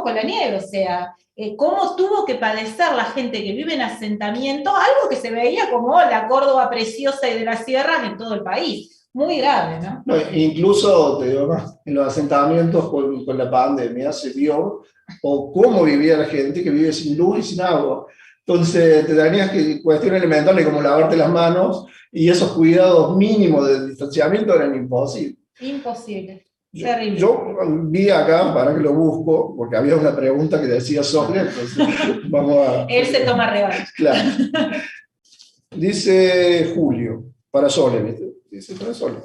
con la nieve, o sea, cómo tuvo que padecer la gente que vive en asentamientos, algo que se veía como la Córdoba preciosa y de las sierras en todo el país. Muy grave, ¿no? No, incluso, te digo más, en los asentamientos con la pandemia se vio o cómo vivía la gente que vive sin luz y sin agua. Entonces, te tenías que cuestiones elementales como lavarte las manos y esos cuidados mínimos de distanciamiento eran imposibles. Imposible. Yo vi acá, para que lo busco, porque había una pregunta que decía sobre, entonces vamos a... Él se toma revancha. Claro. Dice Julio, para Sole, ¿viste? Dice para Sole.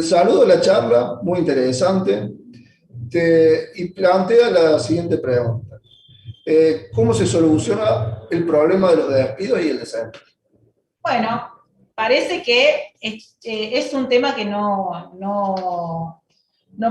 Saludo la charla, muy interesante, y plantea la siguiente pregunta. ¿Cómo se soluciona el problema de los despidos y el desempleo? Bueno, parece que es un tema que no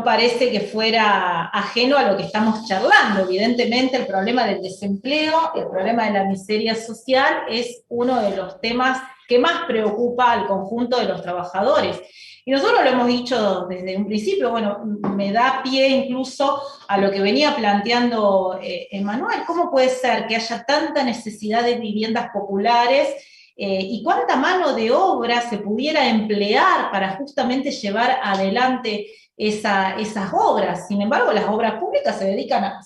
parece que fuera ajeno a lo que estamos charlando. Evidentemente, el problema del desempleo, el problema de la miseria social es uno de los temas que más preocupa al conjunto de los trabajadores. Y nosotros lo hemos dicho desde un principio, bueno, me da pie incluso a lo que venía planteando Emanuel. ¿Cómo puede ser que haya tanta necesidad de viviendas populares y cuánta mano de obra se pudiera emplear para justamente llevar adelante esas obras? Sin embargo, las obras públicas se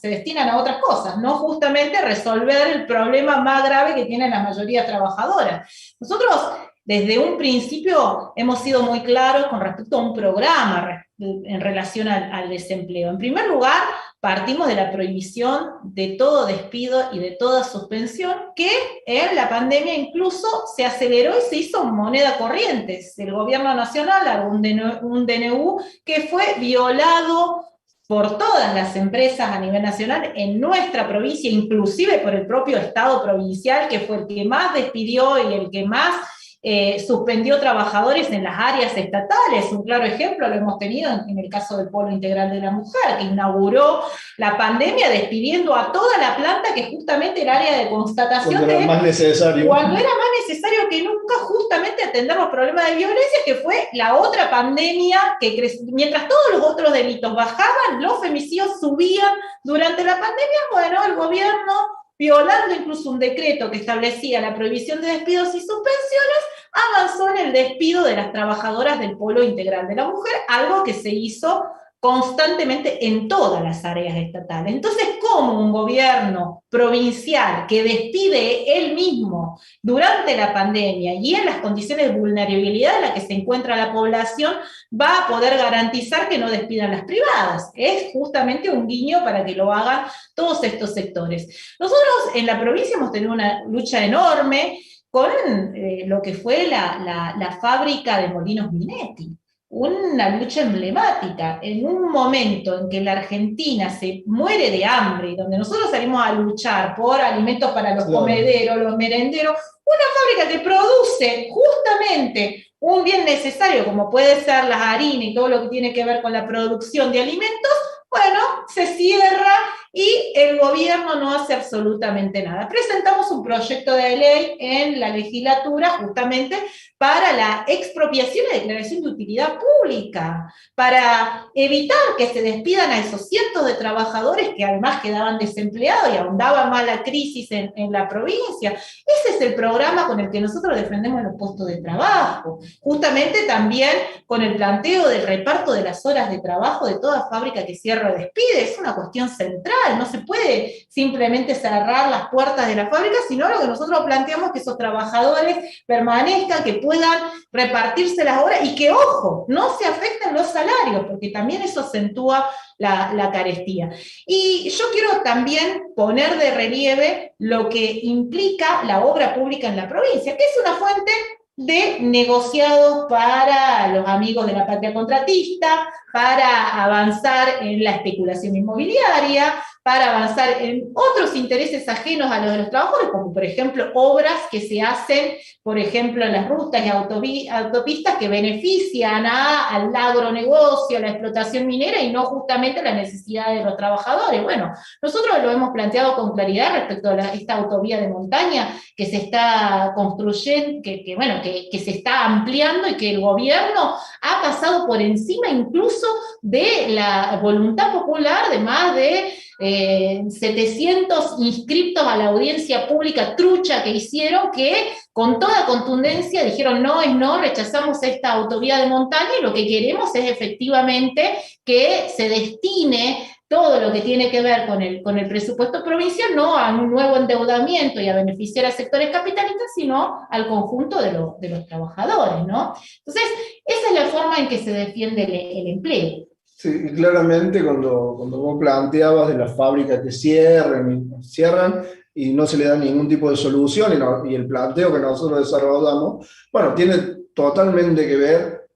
destinan a otras cosas, no justamente a resolver el problema más grave que tiene la mayoría trabajadora. Nosotros, desde un principio, hemos sido muy claros con respecto a un programa en relación al desempleo. En primer lugar, partimos de la prohibición de todo despido y de toda suspensión, que en la pandemia incluso se aceleró y se hizo moneda corriente. El gobierno nacional hará un DNU que fue violado por todas las empresas a nivel nacional en nuestra provincia, inclusive por el propio Estado provincial, que fue el que más despidió y el que más suspendió trabajadores en las áreas estatales. Un claro ejemplo lo hemos tenido en el caso del Polo Integral de la Mujer, que inauguró la pandemia despidiendo a toda la planta que justamente era área de constatación cuando era más necesario. Cuando era más necesario que nunca justamente atender los problemas de violencia, que fue la otra pandemia que mientras todos los otros delitos bajaban, los femicidios subían durante la pandemia. Bueno, el gobierno, violando incluso un decreto que establecía la prohibición de despidos y suspensiones, avanzó en el despido de las trabajadoras del Polo Integral de la Mujer, algo que se hizo constantemente en todas las áreas estatales. Entonces, ¿cómo un gobierno provincial que despide él mismo durante la pandemia y en las condiciones de vulnerabilidad en las que se encuentra la población va a poder garantizar que no despidan las privadas? Es justamente un guiño para que lo hagan todos estos sectores. Nosotros en la provincia hemos tenido una lucha enorme con lo que fue la fábrica de Molinos Minetti. Una lucha emblemática, en un momento en que la Argentina se muere de hambre y donde nosotros salimos a luchar por alimentos para los comederos, los merenderos, una fábrica que produce justamente un bien necesario como puede ser las harinas y todo lo que tiene que ver con la producción de alimentos, bueno, se cierra y el gobierno no hace absolutamente nada. Presentamos un proyecto de ley en la legislatura justamente para la expropiación y declaración de utilidad pública, para evitar que se despidan a esos cientos de trabajadores que además quedaban desempleados y ahondaba más la crisis en la provincia. Ese es el programa con el que nosotros defendemos los puestos de trabajo. Justamente también con el planteo del reparto de las horas de trabajo de toda fábrica que cierra o despide. Es una cuestión central, no se puede simplemente cerrar las puertas de la fábrica, sino lo que nosotros planteamos es que esos trabajadores permanezcan, que puedan repartirse las horas y que, ojo, no se afecten los salarios, porque también eso acentúa la carestía. Y yo quiero también poner de relieve lo que implica la obra pública en la provincia, que es una fuente de negociados para los amigos de la patria contratista, para avanzar en la especulación inmobiliaria, para avanzar en otros intereses ajenos a los de los trabajadores, como por ejemplo obras que se hacen, por ejemplo, en las rutas y autopistas que benefician al agronegocio, a la explotación minera y no justamente a las necesidades de los trabajadores. Bueno, nosotros lo hemos planteado con claridad respecto a esta autovía de montaña que se está construyendo, que se está ampliando y que el gobierno ha pasado por encima incluso de la voluntad popular de más de 700 inscriptos a la audiencia pública trucha que hicieron, que con toda contundencia dijeron no es no, rechazamos esta autovía de montaña y lo que queremos es efectivamente que se destine todo lo que tiene que ver con el presupuesto provincial, no a un nuevo endeudamiento y a beneficiar a sectores capitalistas, sino al conjunto de los trabajadores, ¿no? Entonces, esa es la forma en que se defiende el empleo. Sí, y claramente cuando vos planteabas de las fábricas que cierran y no se le da ningún tipo de solución, y el planteo que nosotros desarrollamos, bueno, tiene totalmente que ver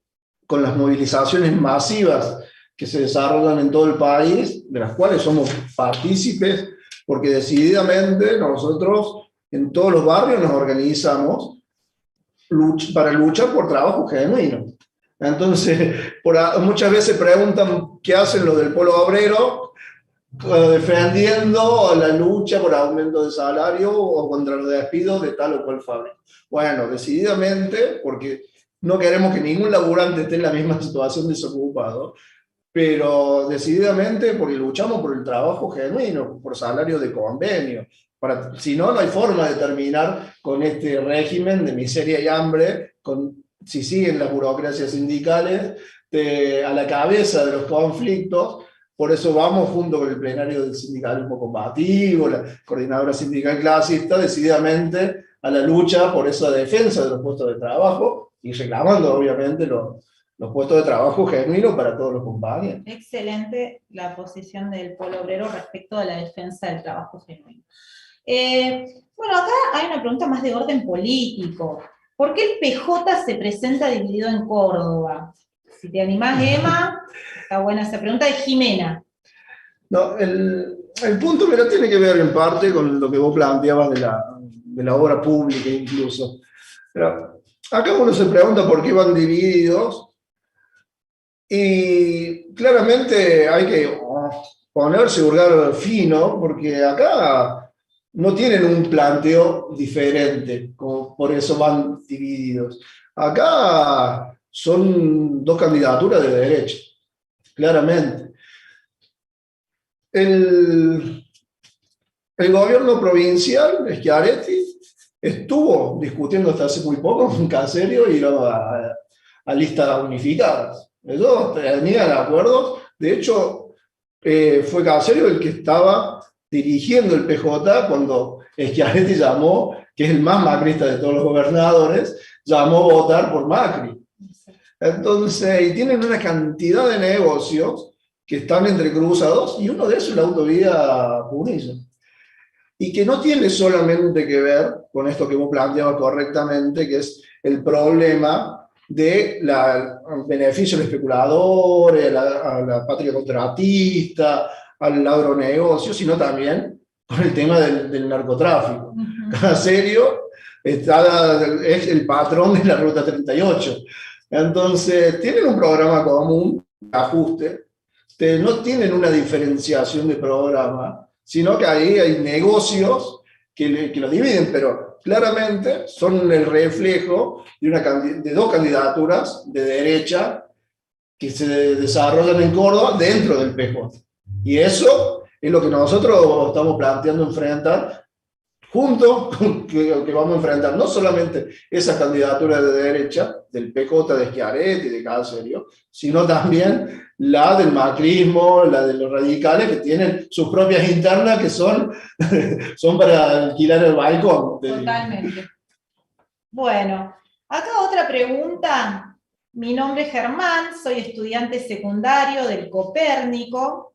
con las movilizaciones masivas que se desarrollan en todo el país, de las cuales somos partícipes, porque decididamente nosotros en todos los barrios nos organizamos para luchar por trabajo genuino. Entonces, muchas veces preguntan qué hacen los del polo obrero defendiendo la lucha por aumento de salario o contra los despidos de tal o cual fábrica. Bueno, decididamente, porque no queremos que ningún laburante esté en la misma situación desocupado, pero decididamente porque luchamos por el trabajo genuino, por salario de convenio. Si no, no hay forma de terminar con este régimen de miseria y hambre, si siguen las burocracias sindicales a la cabeza de los conflictos. Por eso vamos junto con el plenario del sindicalismo combativo, la coordinadora sindical clasista, decididamente a la lucha por esa defensa de los puestos de trabajo y reclamando obviamente los puestos de trabajo genuinos para todos los compañeros. Excelente la posición del polo obrero respecto a la defensa del trabajo genuino. Bueno, acá hay una pregunta más de orden político. ¿Por qué el PJ se presenta dividido en Córdoba? Si te animás, Emma, está buena esa pregunta, de Jimena. No, el punto que no tiene que ver en parte con lo que vos planteabas de la obra pública incluso. Pero acá uno se pregunta por qué van divididos y claramente hay que ponerse, hurgar fino, porque acá no tienen un planteo diferente, por eso van divididos. Acá son dos candidaturas de derecha, claramente. El gobierno provincial, Schiaretti, estuvo discutiendo hasta hace muy poco con Caserio y a listas unificadas. Ellos tenían acuerdos, de hecho, fue Caserio el que estaba dirigiendo el PJ cuando Schiaretti llamó, que es el más macrista de todos los gobernadores, llamó a votar por Macri. Entonces, y tienen una cantidad de negocios que están entrecruzados, y uno de esos es la autovía Punilla. Y que no tiene solamente que ver con esto que vos planteabas correctamente, que es el problema de beneficio al especulador, a la patria contratista, al agronegocio, sino también con el tema del narcotráfico. Caserio es el patrón de la Ruta 38. Entonces, tienen un programa común, ajuste, no tienen una diferenciación de programa, sino que ahí hay negocios que los dividen, pero claramente son el reflejo de dos candidaturas de derecha que se desarrollan en Córdoba dentro del PJ. Y eso es lo que nosotros estamos planteando enfrentar, junto con que vamos a enfrentar no solamente esa candidatura de derecha, del PJ de Schiaretti y de Caserio, sino también la del macrismo, la de los radicales, que tienen sus propias internas que son para alquilar el balcón. Totalmente. Bueno, acá otra pregunta. Mi nombre es Germán, soy estudiante secundario del Copérnico.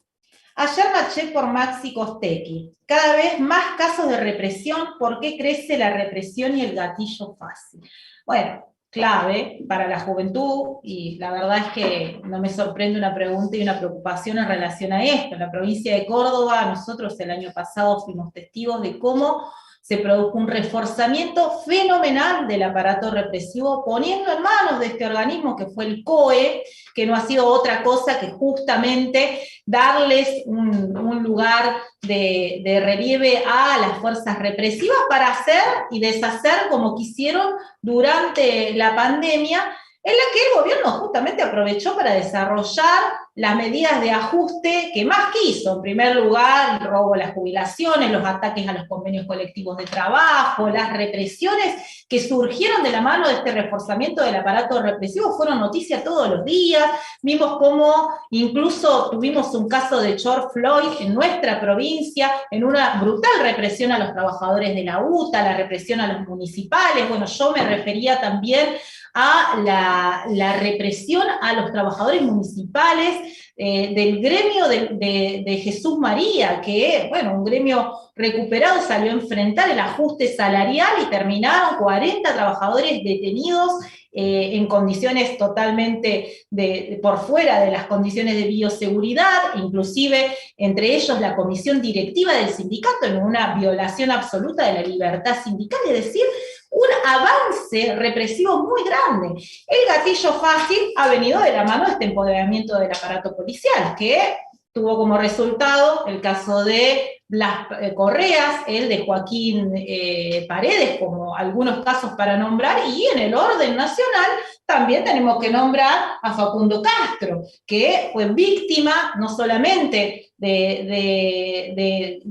Ayer marché por Maxi Costequi. Cada vez más casos de represión. ¿Por qué crece la represión y el gatillo fácil? Bueno, clave para la juventud, y la verdad es que no me sorprende una pregunta y una preocupación en relación a esto. En la provincia de Córdoba, nosotros el año pasado fuimos testigos de cómo se produjo un reforzamiento fenomenal del aparato represivo, poniendo en manos de este organismo que fue el COE, que no ha sido otra cosa que justamente darles un lugar de relieve a las fuerzas represivas para hacer y deshacer como quisieron durante la pandemia, en la que el gobierno justamente aprovechó para desarrollar las medidas de ajuste que más quiso. En primer lugar, el robo a las jubilaciones, los ataques a los convenios colectivos de trabajo, las represiones que surgieron de la mano de este reforzamiento del aparato represivo fueron noticia todos los días. Vimos cómo incluso tuvimos un caso de George Floyd en nuestra provincia, en una brutal represión a los trabajadores de la UTA, la represión a los municipales. Bueno, yo me refería también a la represión a los trabajadores municipales del gremio de Jesús María, que, bueno, un gremio recuperado salió a enfrentar el ajuste salarial y terminaron 40 trabajadores detenidos en condiciones totalmente por fuera de las condiciones de bioseguridad, inclusive entre ellos la comisión directiva del sindicato, en una violación absoluta de la libertad sindical, es decir, un avance represivo muy grande. El gatillo fácil ha venido de la mano de este empoderamiento del aparato policial, que tuvo como resultado el caso de Blas Correas, el de Joaquín Paredes, como algunos casos para nombrar, y en el orden nacional también tenemos que nombrar a Facundo Castro, que fue víctima no solamente de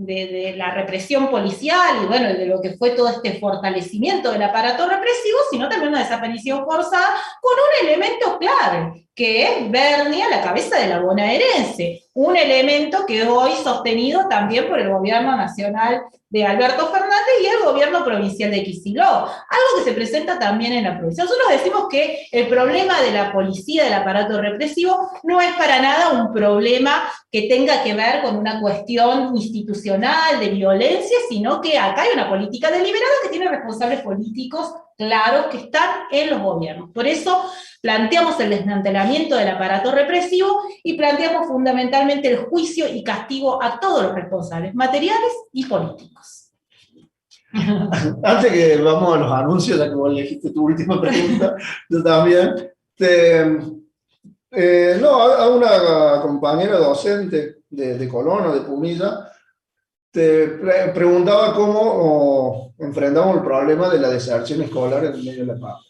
la represión policial y bueno, de lo que fue todo este fortalecimiento del aparato represivo, sino también una desaparición forzada con un elemento clave, que es Bernie a la cabeza de la bonaerense, un elemento que hoy sostenido también por el gobierno nacional de Alberto Fernández y el gobierno provincial de Kicillof, algo que se presenta también en la provincia. Nosotros decimos que el problema de la policía, del aparato represivo, no es para nada un problema que tenga que ver con una cuestión institucional de violencia, sino que acá hay una política deliberada que tiene responsables políticos claros que están en los gobiernos. Por eso planteamos el desmantelamiento del aparato represivo y planteamos fundamentalmente el juicio y castigo a todos los responsables materiales y políticos. Antes que vamos a los anuncios, ya que vos elegiste tu última pregunta, yo también. A una compañera docente de Colón o de Punilla, te preguntaba cómo enfrentamos el problema de la deserción escolar en medio de la pandemia.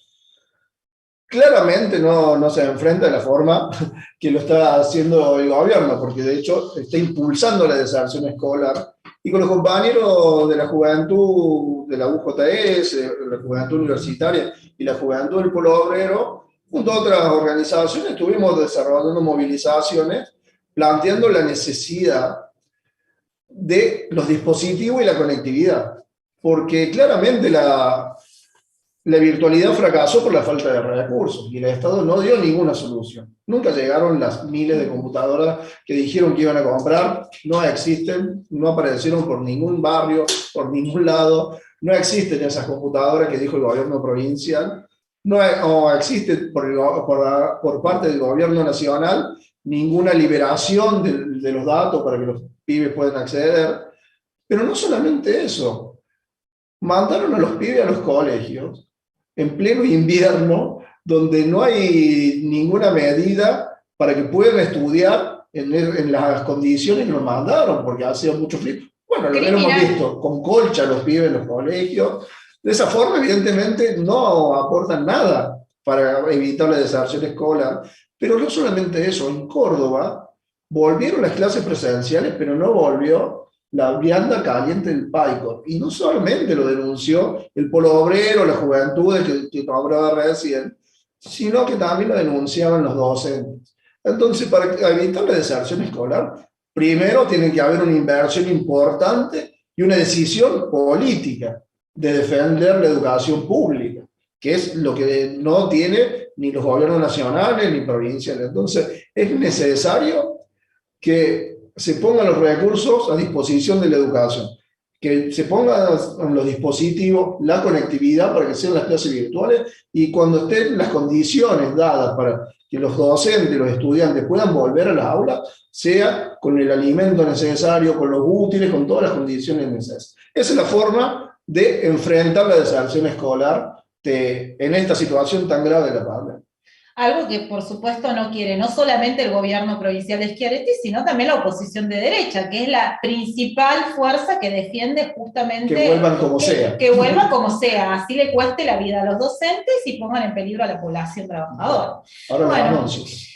Claramente no se enfrenta de la forma que lo está haciendo el gobierno, porque de hecho está impulsando la deserción escolar, y con los compañeros de la juventud de la UJS, de la juventud universitaria y la juventud del Polo Obrero, junto a otras organizaciones, estuvimos desarrollando movilizaciones planteando la necesidad de los dispositivos y la conectividad, porque claramente la virtualidad fracasó por la falta de recursos y el Estado no dio ninguna solución. Nunca llegaron las miles de computadoras que dijeron que iban a comprar, no existen, no aparecieron por ningún barrio, por ningún lado, no existen esas computadoras que dijo el gobierno provincial, no existe por parte del gobierno nacional ninguna liberación de los datos para que los pibes puedan acceder. Pero no solamente eso, mandaron a los pibes a los colegios en pleno invierno, donde no hay ninguna medida para que puedan estudiar en las condiciones que nos mandaron, porque hacía mucho frío. Bueno, lo hemos visto, con colcha los pibes en los colegios. De esa forma, evidentemente, no aportan nada para evitar la deserción escolar. Pero no solamente eso, en Córdoba volvieron las clases presenciales, pero no volvió la vianda caliente del Paico. Y no solamente lo denunció el Polo Obrero, la juventud que hablaba recién, sino que también lo denunciaban los docentes. Entonces, para evitar la deserción escolar, primero tiene que haber una inversión importante y una decisión política de defender la educación pública, que es lo que no tiene ni los gobiernos nacionales ni provinciales. Entonces, es necesario que se pongan los recursos a disposición de la educación, que se pongan en los dispositivos la conectividad para que sean las clases virtuales y cuando estén las condiciones dadas para que los docentes, los estudiantes puedan volver a las aulas, sea con el alimento necesario, con los útiles, con todas las condiciones necesarias. Esa es la forma de enfrentar la deserción escolar en esta situación tan grave de la pandemia. Algo que por supuesto no quiere no solamente el gobierno provincial de Schiaretti, sino también la oposición de derecha, que es la principal fuerza que defiende justamente... Que vuelvan como sea. Que vuelvan como sea, así le cueste la vida a los docentes y pongan en peligro a la población trabajadora. Ahora bueno, los anuncios.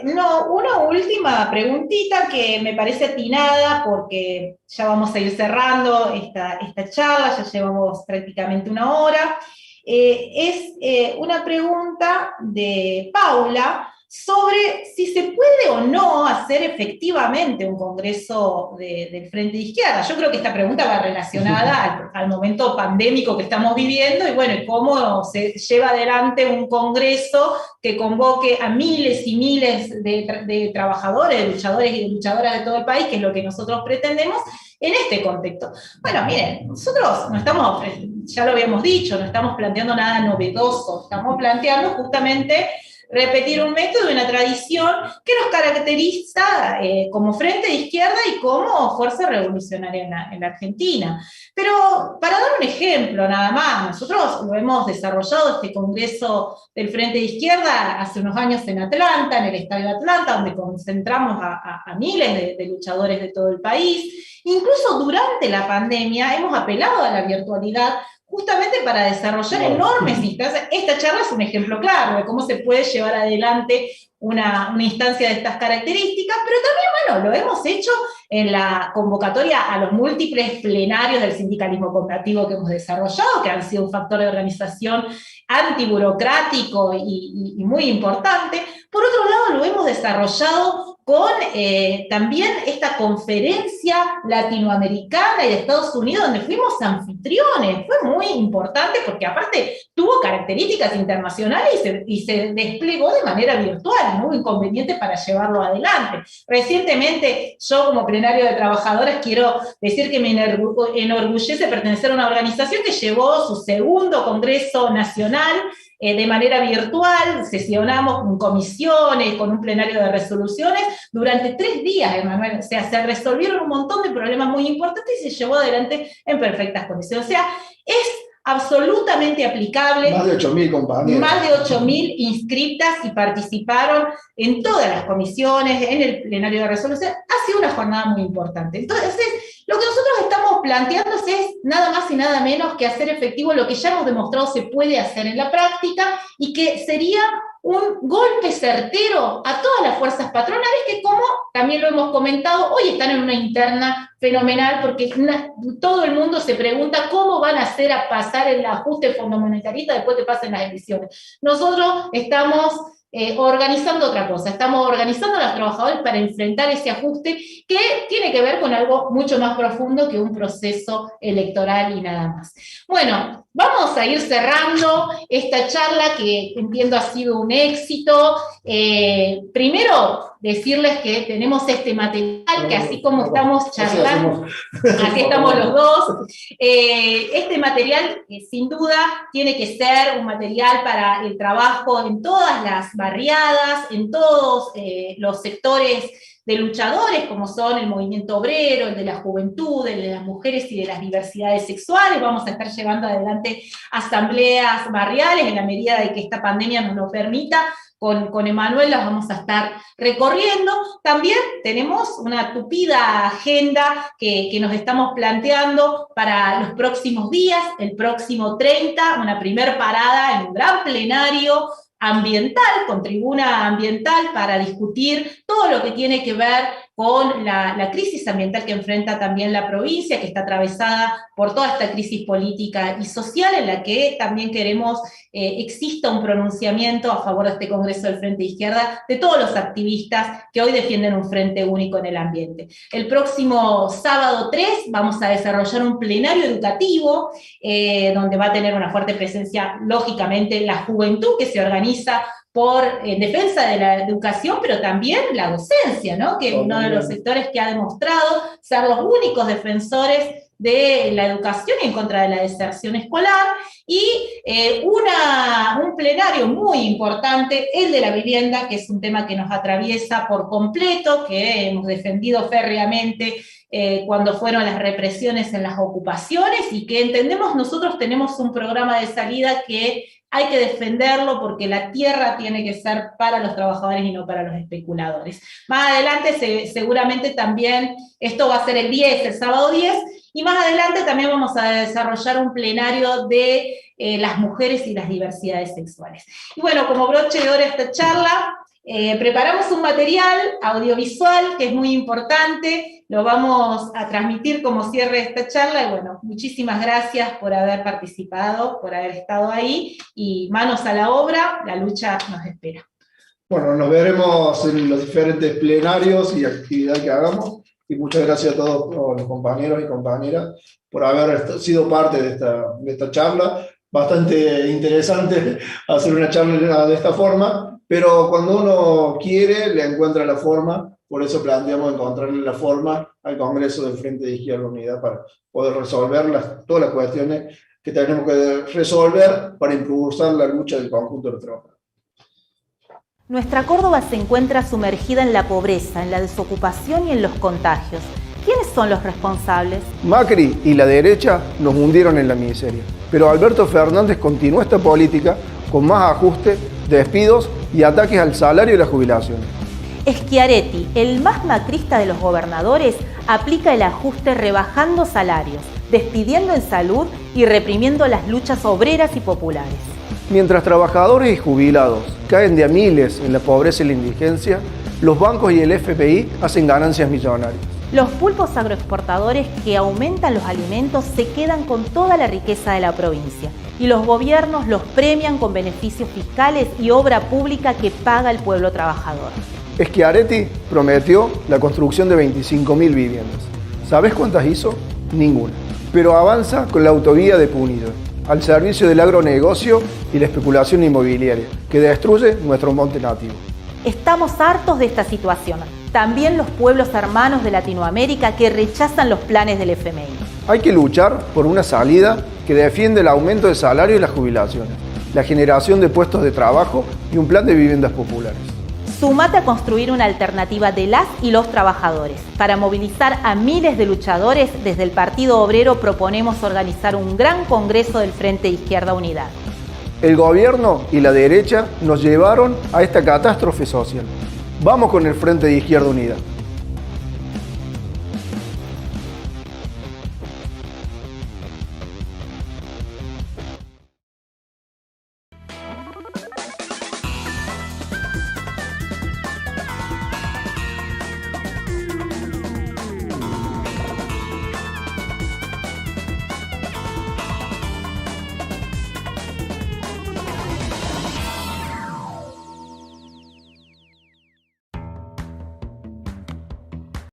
Una última preguntita que me parece atinada, porque ya vamos a ir cerrando esta charla, ya llevamos prácticamente una hora. Es una pregunta de Paula sobre si se puede o no hacer efectivamente un congreso del Frente de Izquierda. Yo creo que esta pregunta va relacionada al momento pandémico que estamos viviendo y bueno, cómo se lleva adelante un congreso que convoque a miles y miles de trabajadores, de luchadores y de luchadoras de todo el país, que es lo que nosotros pretendemos en este contexto. Bueno, miren, nosotros no estamos, ya lo habíamos dicho, no estamos planteando nada novedoso, estamos planteando justamente repetir un método y una tradición que nos caracteriza como Frente de Izquierda y como fuerza revolucionaria en la Argentina. Pero para dar un ejemplo nada más, nosotros lo hemos desarrollado este Congreso del Frente de Izquierda hace unos años en Atlanta, en el Estadio de Atlanta, donde concentramos a miles de luchadores de todo el país. Incluso durante la pandemia hemos apelado a la virtualidad justamente para desarrollar enormes instancias. Esta charla es un ejemplo claro de cómo se puede llevar adelante una instancia de estas características, pero también, bueno, lo hemos hecho en la convocatoria a los múltiples plenarios del sindicalismo combativo que hemos desarrollado, que han sido un factor de organización antiburocrático y muy importante. Por otro lado, lo hemos desarrollado con también esta conferencia latinoamericana y de Estados Unidos, donde fuimos anfitriones. Fue muy importante porque aparte tuvo características internacionales y se desplegó de manera virtual, no hubo inconveniente para llevarlo adelante. Recientemente, yo como plenario de trabajadoras quiero decir que me enorgullece pertenecer a una organización que llevó su segundo Congreso Nacional de manera virtual, sesionamos con comisiones, con un plenario de resoluciones, durante 3 días, Emanuel, o sea, se resolvieron un montón de problemas muy importantes y se llevó adelante en perfectas condiciones. O sea, es absolutamente aplicable. Más de 8.000 compañeros. Más de 8.000 inscritas y participaron en todas las comisiones, en el plenario de resolución. Ha sido una jornada muy importante. Entonces, lo que nosotros estamos planteando es nada más y nada menos que hacer efectivo lo que ya hemos demostrado se puede hacer en la práctica y que sería un golpe certero a todas las fuerzas patronales que, como también lo hemos comentado, hoy están en una interna fenomenal porque todo el mundo se pregunta cómo van a hacer a pasar el ajuste fondo monetarista después que pasen las elecciones. Nosotros estamos organizando otra cosa, estamos organizando a los trabajadores para enfrentar ese ajuste que tiene que ver con algo mucho más profundo que un proceso electoral y nada más. Bueno, vamos a ir cerrando esta charla que entiendo ha sido un éxito. Primero, decirles que tenemos este material, que así como estamos charlando, así estamos los dos, este material sin duda tiene que ser un material para el trabajo en todas las barriadas, en todos los sectores de luchadores, como son el movimiento obrero, el de la juventud, el de las mujeres y de las diversidades sexuales. Vamos a estar llevando adelante asambleas barriales en la medida de que esta pandemia nos lo permita. Con Emanuel las vamos a estar recorriendo. También tenemos una tupida agenda que nos estamos planteando para los próximos días. El próximo 30, una primer parada en un gran plenario ambiental, con tribuna ambiental, para discutir todo lo que tiene que ver con la crisis ambiental que enfrenta también la provincia, que está atravesada por toda esta crisis política y social, en la que también queremos exista un pronunciamiento a favor de este Congreso del Frente de Izquierda, de todos los activistas que hoy defienden un frente único en el ambiente. El próximo sábado 3 vamos a desarrollar un plenario educativo, donde va a tener una fuerte presencia, lógicamente, la juventud que se organiza en defensa de la educación, pero también la docencia, ¿no? Que es uno de los sectores que ha demostrado ser los únicos defensores de la educación y en contra de la deserción escolar, y un plenario muy importante, el de la vivienda, que es un tema que nos atraviesa por completo, que hemos defendido férreamente cuando fueron las represiones en las ocupaciones, y que entendemos nosotros tenemos un programa de salida que hay que defenderlo porque la tierra tiene que ser para los trabajadores y no para los especuladores. Más adelante seguramente también, esto va a ser el sábado 10, y más adelante también vamos a desarrollar un plenario de las mujeres y las diversidades sexuales. Y bueno, como broche de oro esta charla, preparamos un material audiovisual que es muy importante, lo vamos a transmitir como cierre de esta charla, y bueno, muchísimas gracias por haber participado, por haber estado ahí, y manos a la obra, la lucha nos espera. Bueno, nos veremos en los diferentes plenarios y actividades que hagamos, y muchas gracias a todos los compañeros y compañeras por haber sido parte de esta charla. Bastante interesante hacer una charla de esta forma, pero cuando uno quiere, le encuentra la forma. Por eso planteamos encontrarle la forma al Congreso del Frente de Izquierda Unida para poder resolver todas las cuestiones que tenemos que resolver para impulsar la lucha del conjunto de los trabajadores. Nuestra Córdoba se encuentra sumergida en la pobreza, en la desocupación y en los contagios. ¿Quiénes son los responsables? Macri y la derecha nos hundieron en la miseria, pero Alberto Fernández continuó esta política con más ajustes, despidos y ataques al salario y la jubilación. Schiaretti, el más macrista de los gobernadores, aplica el ajuste rebajando salarios, despidiendo en salud y reprimiendo las luchas obreras y populares. Mientras trabajadores y jubilados caen de a miles en la pobreza y la indigencia, los bancos y el FPI hacen ganancias millonarias. Los pulpos agroexportadores que aumentan los alimentos se quedan con toda la riqueza de la provincia, y los gobiernos los premian con beneficios fiscales y obra pública que paga el pueblo trabajador. Schiaretti prometió la construcción de 25.000 viviendas. ¿Sabes cuántas hizo? Ninguna. Pero avanza con la autovía de Punído, al servicio del agronegocio y la especulación inmobiliaria, que destruye nuestro monte nativo. Estamos hartos de esta situación. También los pueblos hermanos de Latinoamérica que rechazan los planes del FMI. Hay que luchar por una salida que defiende el aumento de salario y las jubilaciones, la generación de puestos de trabajo y un plan de viviendas populares. Sumate a construir una alternativa de las y los trabajadores. Para movilizar a miles de luchadores, desde el Partido Obrero proponemos organizar un gran congreso del Frente de Izquierda Unida. El gobierno y la derecha nos llevaron a esta catástrofe social. Vamos con el Frente de Izquierda Unida.